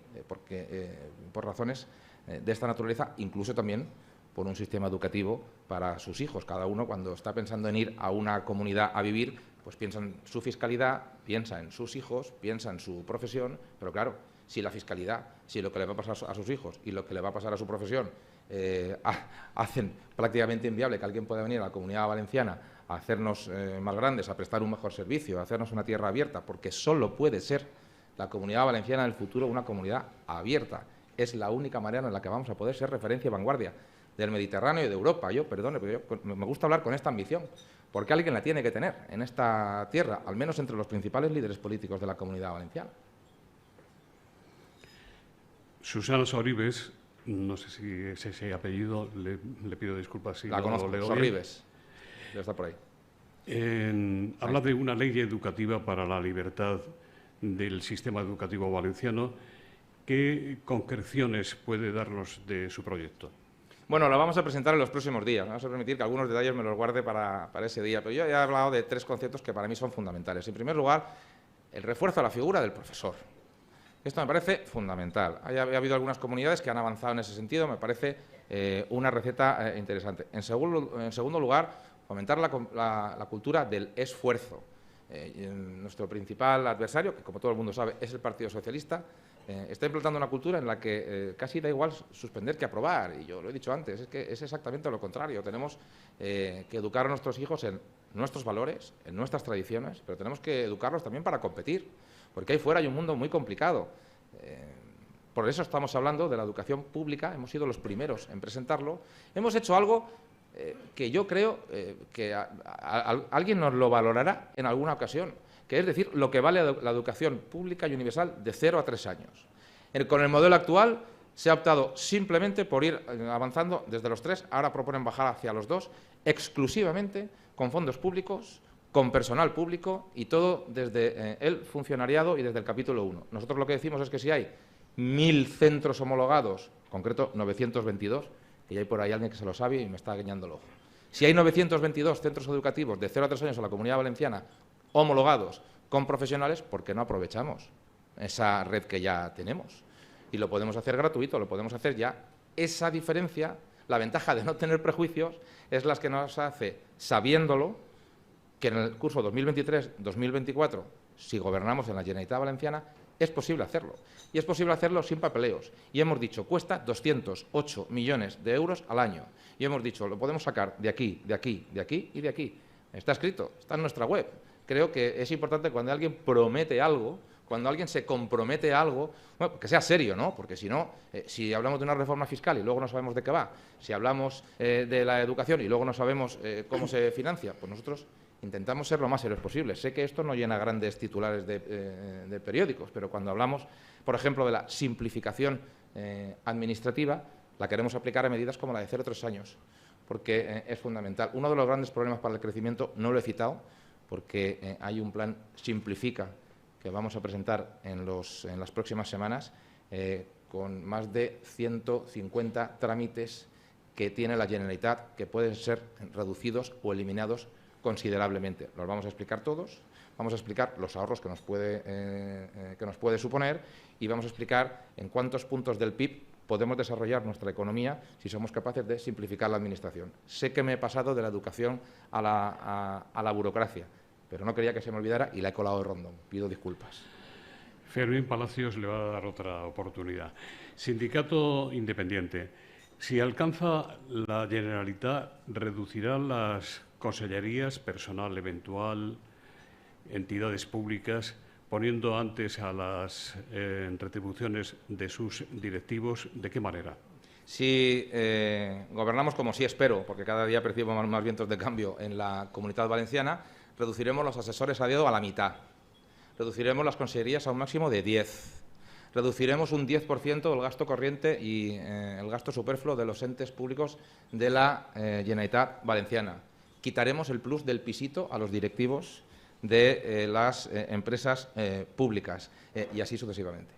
por razones de esta naturaleza, incluso también por un sistema educativo para sus hijos. Cada uno, cuando está pensando en ir a una comunidad a vivir, pues piensa en su fiscalidad, piensa en sus hijos, piensa en su profesión, pero claro, si la fiscalidad, si lo que le va a pasar a sus hijos y lo que le va a pasar a su profesión hacen prácticamente inviable que alguien pueda venir a la Comunidad Valenciana a hacernos más grandes, a prestar un mejor servicio, a hacernos una tierra abierta, porque solo puede ser la Comunidad Valenciana en el futuro una comunidad abierta. Es la única manera en la que vamos a poder ser referencia y vanguardia del Mediterráneo y de Europa. Perdone, pero me gusta hablar con esta ambición, porque alguien la tiene que tener en esta tierra, al menos entre los principales líderes políticos de la Comunidad Valenciana. Susana Sorribes, no sé si es ese apellido, le pido disculpas si la conozco, lo leo Sorribes, debe estar por ahí. Habla de una ley educativa para la libertad del sistema educativo valenciano. ¿Qué concreciones puede darnos de su proyecto? Bueno, la vamos a presentar en los próximos días. Vamos a permitir que algunos detalles me los guarde para ese día, pero yo ya he hablado de 3 conceptos que para mí son fundamentales. En primer lugar, el refuerzo a la figura del profesor. Esto me parece fundamental. Ha habido algunas comunidades que han avanzado en ese sentido, me parece una receta interesante. En segundo lugar, fomentar la cultura del esfuerzo. Nuestro principal adversario, que como todo el mundo sabe es el Partido Socialista, está implantando una cultura en la que casi da igual suspender que aprobar. Y yo lo he dicho antes, es que es exactamente lo contrario. Tenemos que educar a nuestros hijos en nuestros valores, en nuestras tradiciones, pero tenemos que educarlos también para competir, porque ahí fuera hay un mundo muy complicado. Por eso estamos hablando de la educación pública, hemos sido los primeros en presentarlo. Hemos hecho algo que yo creo que alguien nos lo valorará en alguna ocasión, que es decir, lo que vale la educación pública y universal de 0 a 3 años. Con el modelo actual se ha optado simplemente por ir avanzando desde los 3, ahora proponen bajar hacia los 2, exclusivamente con fondos públicos, con personal público y todo desde el funcionariado y desde el capítulo 1. Nosotros lo que decimos es que si hay 1.000 centros homologados, en concreto 922, que ya hay por ahí alguien que se lo sabe y me está guiñando el ojo. Si hay 922 centros educativos de 0 a 3 años en la Comunidad Valenciana homologados con profesionales, ¿por qué no aprovechamos esa red que ya tenemos? Y lo podemos hacer gratuito, lo podemos hacer ya. Esa diferencia, la ventaja de no tener prejuicios, es la que nos hace, sabiéndolo, que en el curso 2023-2024, si gobernamos en la Generalitat Valenciana, es posible hacerlo. Y es posible hacerlo sin papeleos. Y hemos dicho, cuesta 208 millones de euros al año. Y hemos dicho, lo podemos sacar de aquí, de aquí, de aquí y de aquí. Está escrito, está en nuestra web. Creo que es importante cuando alguien promete algo, cuando alguien se compromete a algo, bueno, que sea serio, ¿no? Porque si no, si hablamos de una reforma fiscal y luego no sabemos de qué va, si hablamos de la educación y luego no sabemos cómo se financia, pues nosotros intentamos ser lo más serios posible. Sé que esto no llena grandes titulares de periódicos, pero cuando hablamos, por ejemplo, de la simplificación administrativa, la queremos aplicar a medidas como la de 0 a 3 años, porque es fundamental. Uno de los grandes problemas para el crecimiento, no lo he citado, porque hay un plan Simplifica que vamos a presentar en las próximas semanas, con más de 150 trámites que tiene la Generalitat que pueden ser reducidos o eliminados considerablemente. Los vamos a explicar todos, vamos a explicar los ahorros que nos puede suponer y vamos a explicar en cuántos puntos del PIB podemos desarrollar nuestra economía si somos capaces de simplificar la administración. Sé que me he pasado de la educación a la burocracia, pero no quería que se me olvidara y la he colado de rondón. Pido disculpas. Fermín Palacios le va a dar otra oportunidad. Sindicato independiente. Si alcanza la Generalitat, ¿reducirá las consellerías, personal eventual, entidades públicas, poniendo antes a las retribuciones de sus directivos? ¿De qué manera? Si gobernamos como sí espero, porque cada día percibo más vientos de cambio en la Comunidad Valenciana, reduciremos los asesores a dedo a la mitad, reduciremos las consellerías a un máximo de 10, reduciremos un 10% del gasto corriente y el gasto superfluo de los entes públicos de la Generalitat Valenciana, quitaremos el plus del pisito a los directivos de las empresas públicas y así sucesivamente.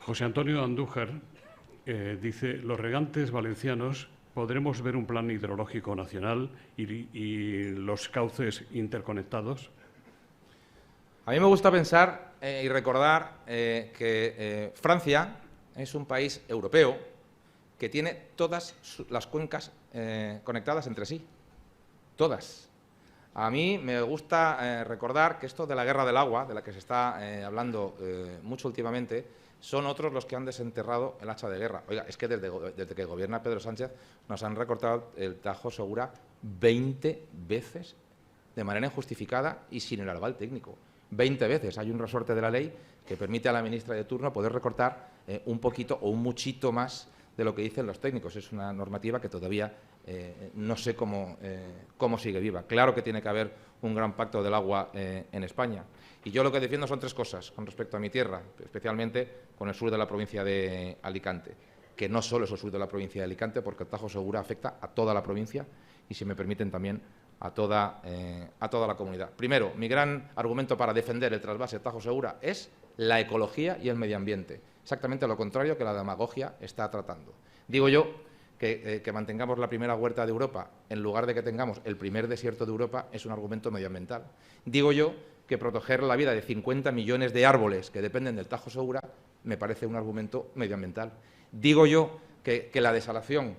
José Antonio Andújar dice, los regantes valencianos podremos ver un plan hidrológico nacional y los cauces interconectados. A mí me gusta pensar y recordar que Francia es un país europeo que tiene todas las cuencas conectadas entre sí, todas. A mí me gusta recordar que esto de la guerra del agua, de la que se está hablando mucho últimamente, son otros los que han desenterrado el hacha de guerra. Oiga, es que desde que gobierna Pedro Sánchez nos han recortado el Tajo Segura 20 veces de manera injustificada y sin el aval técnico. 20 veces. Hay un resorte de la ley que permite a la ministra de turno poder recortar un poquito o un muchito más de lo que dicen los técnicos. Es una normativa que todavía no sé cómo sigue viva. Claro que tiene que haber un gran pacto del agua en España. Y yo lo que defiendo son tres cosas con respecto a mi tierra, especialmente con el sur de la provincia de Alicante, que no solo es el sur de la provincia de Alicante, porque el Tajo Segura afecta a toda la provincia y, si me permiten, también a toda la comunidad. Primero, mi gran argumento para defender el trasvase Tajo Segura es la ecología y el medio ambiente, exactamente lo contrario que la demagogia está tratando. Digo yo que mantengamos la primera huerta de Europa en lugar de que tengamos el primer desierto de Europa es un argumento medioambiental. Digo yo que proteger la vida de 50 millones de árboles que dependen del Tajo Segura me parece un argumento medioambiental. Digo yo que la desalación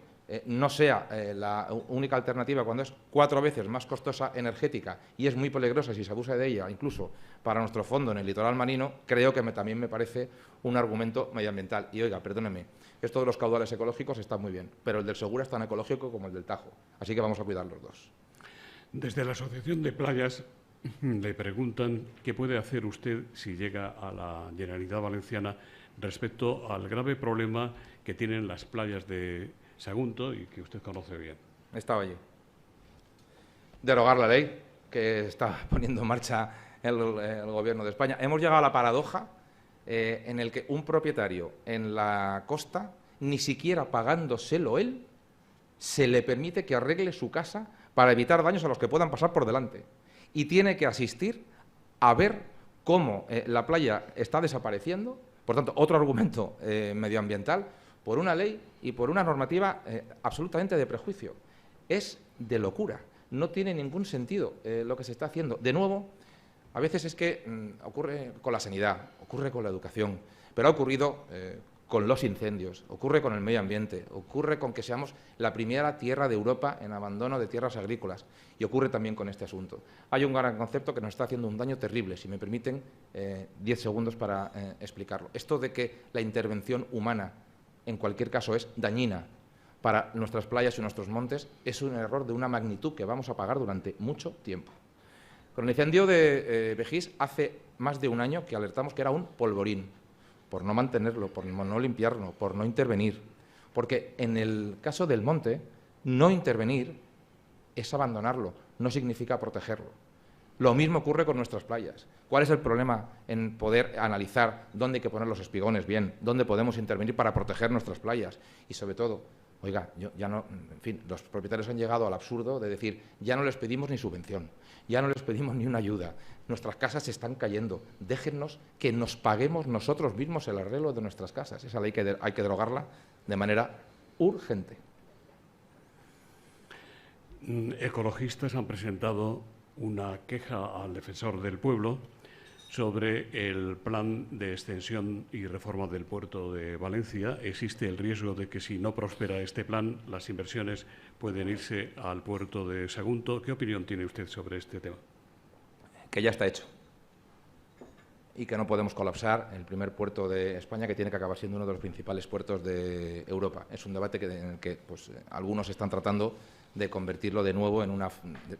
no sea la única alternativa cuando es 4 veces más costosa energética y es muy peligrosa si se abusa de ella, incluso para nuestro fondo en el litoral marino, creo que también me parece un argumento medioambiental. Y oiga, perdóneme, esto de los caudales ecológicos está muy bien, pero el del Segura es tan ecológico como el del Tajo, así que vamos a cuidar los dos. Desde la Asociación de Playas le preguntan qué puede hacer usted si llega a la Generalitat Valenciana respecto al grave problema que tienen las playas de Sagunto y que usted conoce bien. Estaba allí. Derogar la ley que está poniendo en marcha el Gobierno de España. Hemos llegado a la paradoja en el que un propietario en la costa, ni siquiera pagándoselo él, se le permite que arregle su casa para evitar daños a los que puedan pasar por delante. y tiene que asistir a ver cómo la playa está desapareciendo, por tanto, otro argumento medioambiental, por una ley y por una normativa absolutamente de prejuicio. Es de locura, no tiene ningún sentido lo que se está haciendo. De nuevo, a veces es que ocurre con la sanidad, ocurre con la educación, pero ha ocurrido con los incendios, ocurre con el medio ambiente, ocurre con que seamos la primera tierra de Europa en abandono de tierras agrícolas y ocurre también con este asunto. Hay un gran concepto que nos está haciendo un daño terrible, si me permiten 10 segundos para explicarlo. Esto de que la intervención humana, en cualquier caso, es dañina para nuestras playas y nuestros montes, es un error de una magnitud que vamos a pagar durante mucho tiempo. Con el incendio de Begís hace más de un año que alertamos que era un polvorín, por no mantenerlo, por no limpiarlo, por no intervenir. Porque en el caso del monte, no intervenir es abandonarlo, no significa protegerlo. Lo mismo ocurre con nuestras playas. ¿Cuál es el problema en poder analizar dónde hay que poner los espigones bien, dónde podemos intervenir para proteger nuestras playas? Y sobre todo, oiga, en fin, los propietarios han llegado al absurdo de decir, ya no les pedimos ni subvención, ya no les pedimos ni una ayuda, nuestras casas se están cayendo, déjennos que nos paguemos nosotros mismos el arreglo de nuestras casas. Esa ley hay que derogarla de manera urgente. Ecologistas han presentado una queja al defensor del pueblo sobre el plan de extensión y reforma del puerto de Valencia. Existe el riesgo de que si no prospera este plan, las inversiones pueden irse al puerto de Sagunto. ¿Qué opinión tiene usted sobre este tema? Que ya está hecho y que no podemos colapsar el primer puerto de España, que tiene que acabar siendo uno de los principales puertos de Europa. Es un debate en el que algunos están tratando de convertirlo de nuevo en una,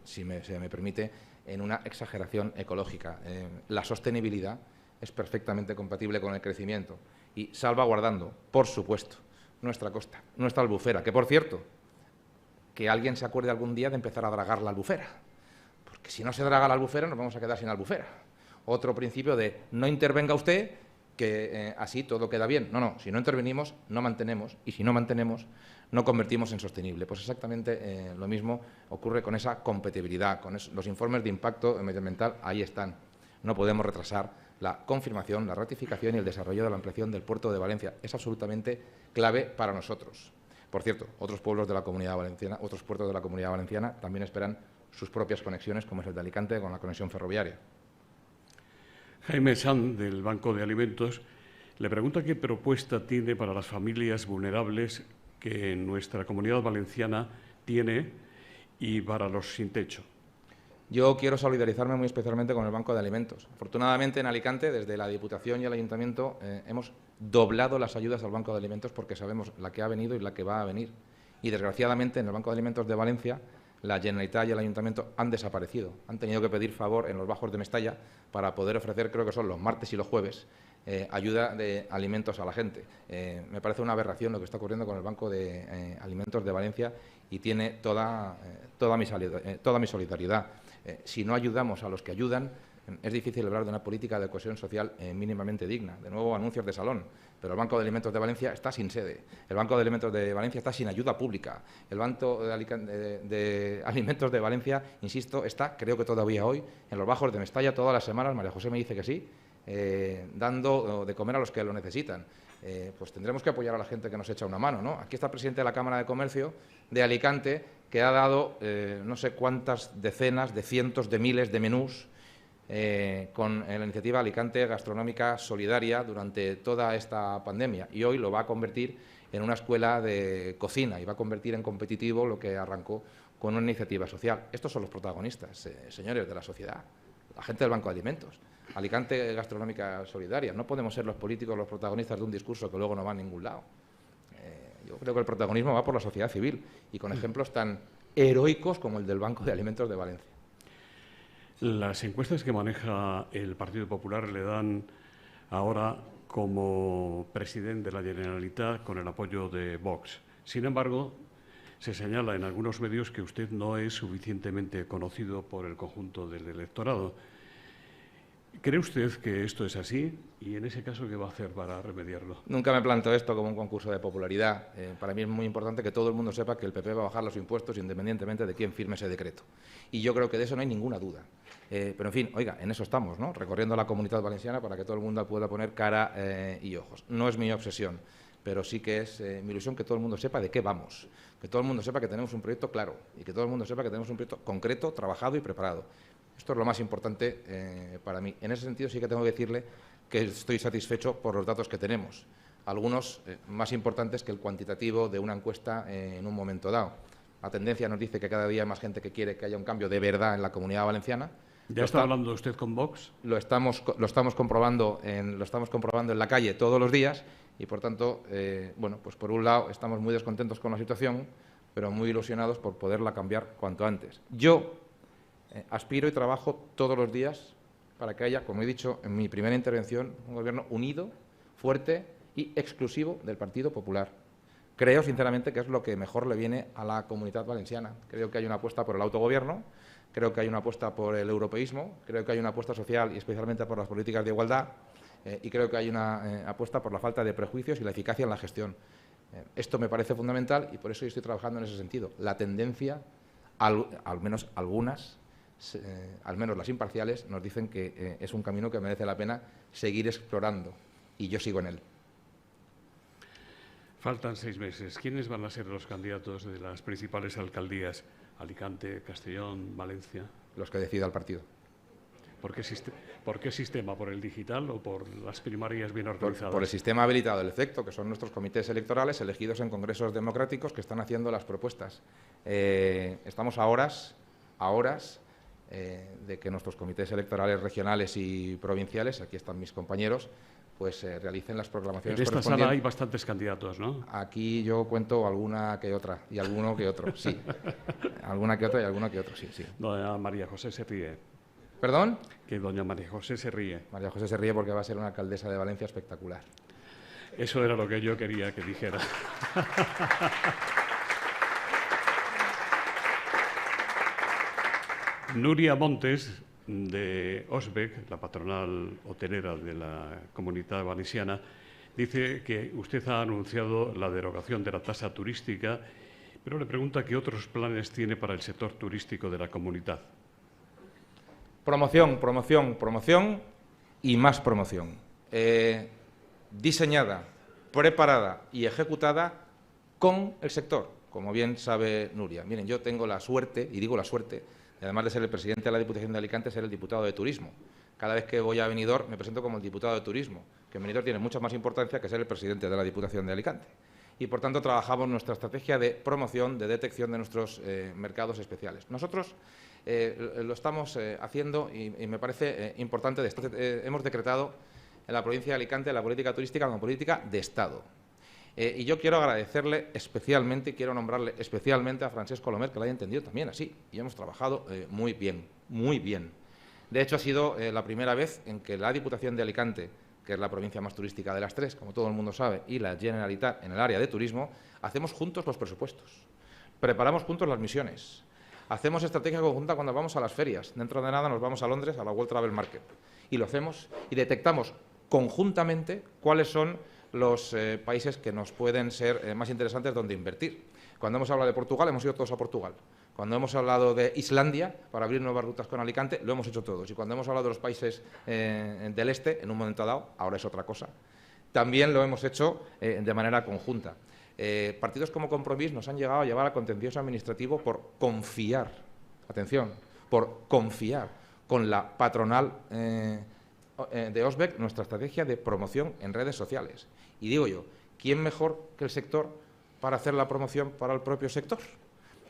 si se me permite, en una exageración ecológica. La sostenibilidad es perfectamente compatible con el crecimiento y salvaguardando, por supuesto, nuestra costa, nuestra albufera, que, por cierto, que alguien se acuerde algún día de empezar a dragar la albufera, porque si no se draga la albufera nos vamos a quedar sin albufera. Otro principio de no intervenga usted, que así todo queda bien. No, si no intervenimos, no mantenemos, y si no mantenemos, no convertimos en sostenible. Pues exactamente lo mismo ocurre con esa compatibilidad, con los informes de impacto medioambiental, ahí están. No podemos retrasar la confirmación, la ratificación y el desarrollo de la ampliación del puerto de Valencia. Es absolutamente clave para nosotros. Por cierto, otros pueblos de la Comunidad Valenciana, otros puertos de la Comunidad Valenciana también esperan sus propias conexiones, como es el de Alicante, con la conexión ferroviaria. Jaime Sanz, del Banco de Alimentos, le pregunta qué propuesta tiene para las familias vulnerables que en nuestra Comunidad Valenciana tiene y para los sin techo. Yo quiero solidarizarme muy especialmente con el Banco de Alimentos. Afortunadamente, en Alicante, desde la Diputación y el Ayuntamiento, hemos doblado las ayudas al Banco de Alimentos porque sabemos la que ha venido y la que va a venir. Y, desgraciadamente, en el Banco de Alimentos de Valencia, la Generalitat y el Ayuntamiento han desaparecido. Han tenido que pedir favor en los bajos de Mestalla para poder ofrecer, creo que son los martes y los jueves, ayuda de alimentos a la gente. Me parece una aberración lo que está ocurriendo con el Banco de Alimentos de Valencia y tiene toda mi solidaridad. Si no ayudamos a los que ayudan, es difícil hablar de una política de cohesión social mínimamente digna. De nuevo, anuncios de salón, pero el Banco de Alimentos de Valencia está sin sede. El Banco de Alimentos de Valencia está sin ayuda pública. El Banco de Alimentos de Valencia, insisto, está, creo que todavía hoy, en los bajos de Mestalla todas las semanas, María José me dice que sí, dando de comer a los que lo necesitan. Pues tendremos que apoyar a la gente que nos echa una mano, ¿no? Aquí está el presidente de la Cámara de Comercio de Alicante, que ha dado no sé cuántas decenas de cientos de miles de menús con la iniciativa Alicante Gastronómica Solidaria durante toda esta pandemia, y hoy lo va a convertir en una escuela de cocina y va a convertir en competitivo lo que arrancó con una iniciativa social. Estos son los protagonistas, señores de la sociedad, la gente del Banco de Alimentos. Alicante Gastronómica Solidaria. No podemos ser los políticos los protagonistas de un discurso que luego no va a ningún lado. Yo creo que el protagonismo va por la sociedad civil y con ejemplos tan heroicos como el del Banco de Alimentos de Valencia. Las encuestas que maneja el Partido Popular le dan ahora como presidente de la Generalitat con el apoyo de Vox. Sin embargo, se señala en algunos medios que usted no es suficientemente conocido por el conjunto del electorado. ¿Cree usted que esto es así? Y en ese caso, ¿qué va a hacer para remediarlo? Nunca me planteo esto como un concurso de popularidad. Para mí es muy importante que todo el mundo sepa que el PP va a bajar los impuestos independientemente de quién firme ese decreto. Y yo creo que de eso no hay ninguna duda. Pero, en fin, oiga, en eso estamos, ¿no? Recorriendo la Comunidad Valenciana para que todo el mundo pueda poner cara y ojos. No es mi obsesión, pero sí que es mi ilusión que todo el mundo sepa de qué vamos, que todo el mundo sepa que tenemos un proyecto claro y que todo el mundo sepa que tenemos un proyecto concreto, trabajado y preparado. Esto es lo más importante para mí. En ese sentido sí que tengo que decirle que estoy satisfecho por los datos que tenemos, algunos más importantes que el cuantitativo de una encuesta en un momento dado. La tendencia nos dice que cada día hay más gente que quiere que haya un cambio de verdad en la Comunidad Valenciana. ¿Ya está hablando usted con Vox? Lo estamos comprobando en la calle todos los días y, por tanto, bueno, pues por un lado estamos muy descontentos con la situación, pero muy ilusionados por poderla cambiar cuanto antes. Yo aspiro y trabajo todos los días para que haya, como he dicho en mi primera intervención, un gobierno unido, fuerte y exclusivo del Partido Popular. Creo, sinceramente, que es lo que mejor le viene a la Comunidad Valenciana. Creo que hay una apuesta por el autogobierno, creo que hay una apuesta por el europeísmo, creo que hay una apuesta social y especialmente por las políticas de igualdad y creo que hay una apuesta por la falta de prejuicios y la eficacia en la gestión. Esto me parece fundamental y por eso yo estoy trabajando en ese sentido. La tendencia, al menos algunas, al menos las imparciales, nos dicen que es un camino que merece la pena seguir explorando y yo sigo en él. Faltan 6 meses. ¿Quiénes van a ser los candidatos de las principales alcaldías? Alicante, Castellón, Valencia. Los que decida el partido. ¿Por qué sistema? ¿Por el digital o por las primarias bien organizadas? Por el sistema habilitado del efecto, que son nuestros comités electorales elegidos en congresos democráticos que están haciendo las propuestas. Estamos a horas de que nuestros comités electorales regionales y provinciales, aquí están mis compañeros, pues realicen las proclamaciones correspondientes. En esta sala hay bastantes candidatos, ¿no? Aquí yo cuento alguna que otra y alguno que otro, sí. Alguna que otra y alguna que otro, sí, sí. Doña María José se ríe. ¿Perdón? Que doña María José se ríe. María José se ríe porque va a ser una alcaldesa de Valencia espectacular. Eso era lo que yo quería que dijera. Nuria Montes, de Osbec, la patronal hotelera de la Comunidad Valenciana, dice que usted ha anunciado la derogación de la tasa turística, pero le pregunta qué otros planes tiene para el sector turístico de la comunidad. Promoción, promoción, promoción y más promoción. Diseñada, preparada y ejecutada con el sector, como bien sabe Nuria. Miren, yo tengo la suerte, y digo la suerte, además de ser el presidente de la Diputación de Alicante, ser el diputado de Turismo. Cada vez que voy a Benidorm me presento como el diputado de Turismo, que en Benidorm tiene mucha más importancia que ser el presidente de la Diputación de Alicante. Y, por tanto, trabajamos nuestra estrategia de promoción, de detección de nuestros mercados especiales. Nosotros lo estamos haciendo y me parece importante. Hemos decretado en la provincia de Alicante la política turística como política de Estado. Y yo quiero agradecerle especialmente, quiero nombrarle especialmente a Francesc Colomer, que lo haya entendido también así. Y hemos trabajado muy bien, muy bien. De hecho, ha sido la primera vez en que la Diputación de Alicante, que es la provincia más turística de las tres, como todo el mundo sabe, y la Generalitat en el área de turismo, hacemos juntos los presupuestos, preparamos juntos las misiones, hacemos estrategia conjunta cuando vamos a las ferias. Dentro de nada nos vamos a Londres, a la World Travel Market, y lo hacemos y detectamos conjuntamente cuáles son los países que nos pueden ser más interesantes donde invertir. Cuando hemos hablado de Portugal, hemos ido todos a Portugal. Cuando hemos hablado de Islandia, para abrir nuevas rutas con Alicante, lo hemos hecho todos. Y cuando hemos hablado de los países del este, en un momento dado, ahora es otra cosa, también lo hemos hecho de manera conjunta. Partidos como Compromís nos han llegado a llevar a contencioso administrativo por confiar, atención, por confiar con la patronal de Osbec nuestra estrategia de promoción en redes sociales. Y digo yo, ¿quién mejor que el sector para hacer la promoción para el propio sector?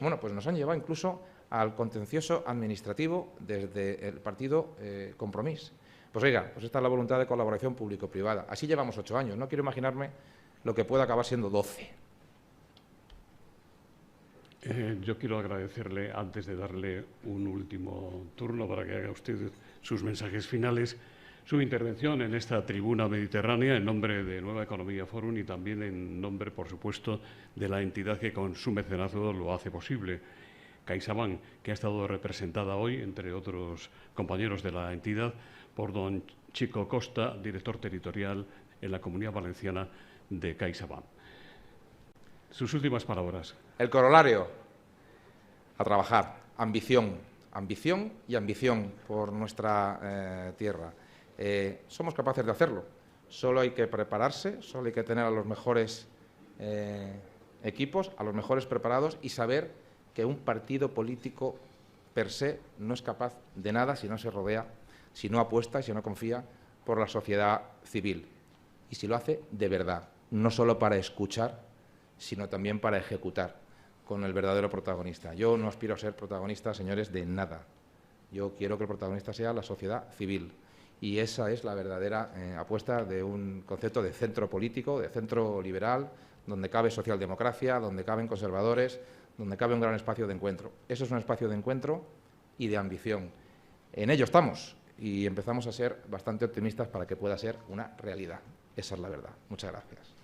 Bueno, pues nos han llevado incluso al contencioso administrativo desde el partido Compromís. Pues oiga, pues esta es la voluntad de colaboración público-privada. Así llevamos 8 años, no quiero imaginarme lo que pueda acabar siendo 12. Yo quiero agradecerle, antes de darle un último turno para que haga usted sus mensajes finales, su intervención en esta tribuna mediterránea en nombre de Nueva Economía Forum y también en nombre, por supuesto, de la entidad que con su mecenazgo lo hace posible. CaixaBank, que ha estado representada hoy, entre otros compañeros de la entidad, por don Chico Costa, director territorial en la Comunidad Valenciana de CaixaBank. Sus últimas palabras. El corolario, a trabajar, ambición, ambición y ambición por nuestra tierra. Somos capaces de hacerlo, solo hay que prepararse, solo hay que tener a los mejores equipos, a los mejores preparados y saber que un partido político per se no es capaz de nada si no se rodea, si no apuesta y si no confía por la sociedad civil. Y si lo hace de verdad, no solo para escuchar, sino también para ejecutar con el verdadero protagonista. Yo no aspiro a ser protagonista, señores, de nada. Yo quiero que el protagonista sea la sociedad civil. Y esa es la verdadera apuesta de un concepto de centro político, de centro liberal, donde cabe socialdemocracia, donde caben conservadores, donde cabe un gran espacio de encuentro. Eso es un espacio de encuentro y de ambición. En ello estamos y empezamos a ser bastante optimistas para que pueda ser una realidad. Esa es la verdad. Muchas gracias.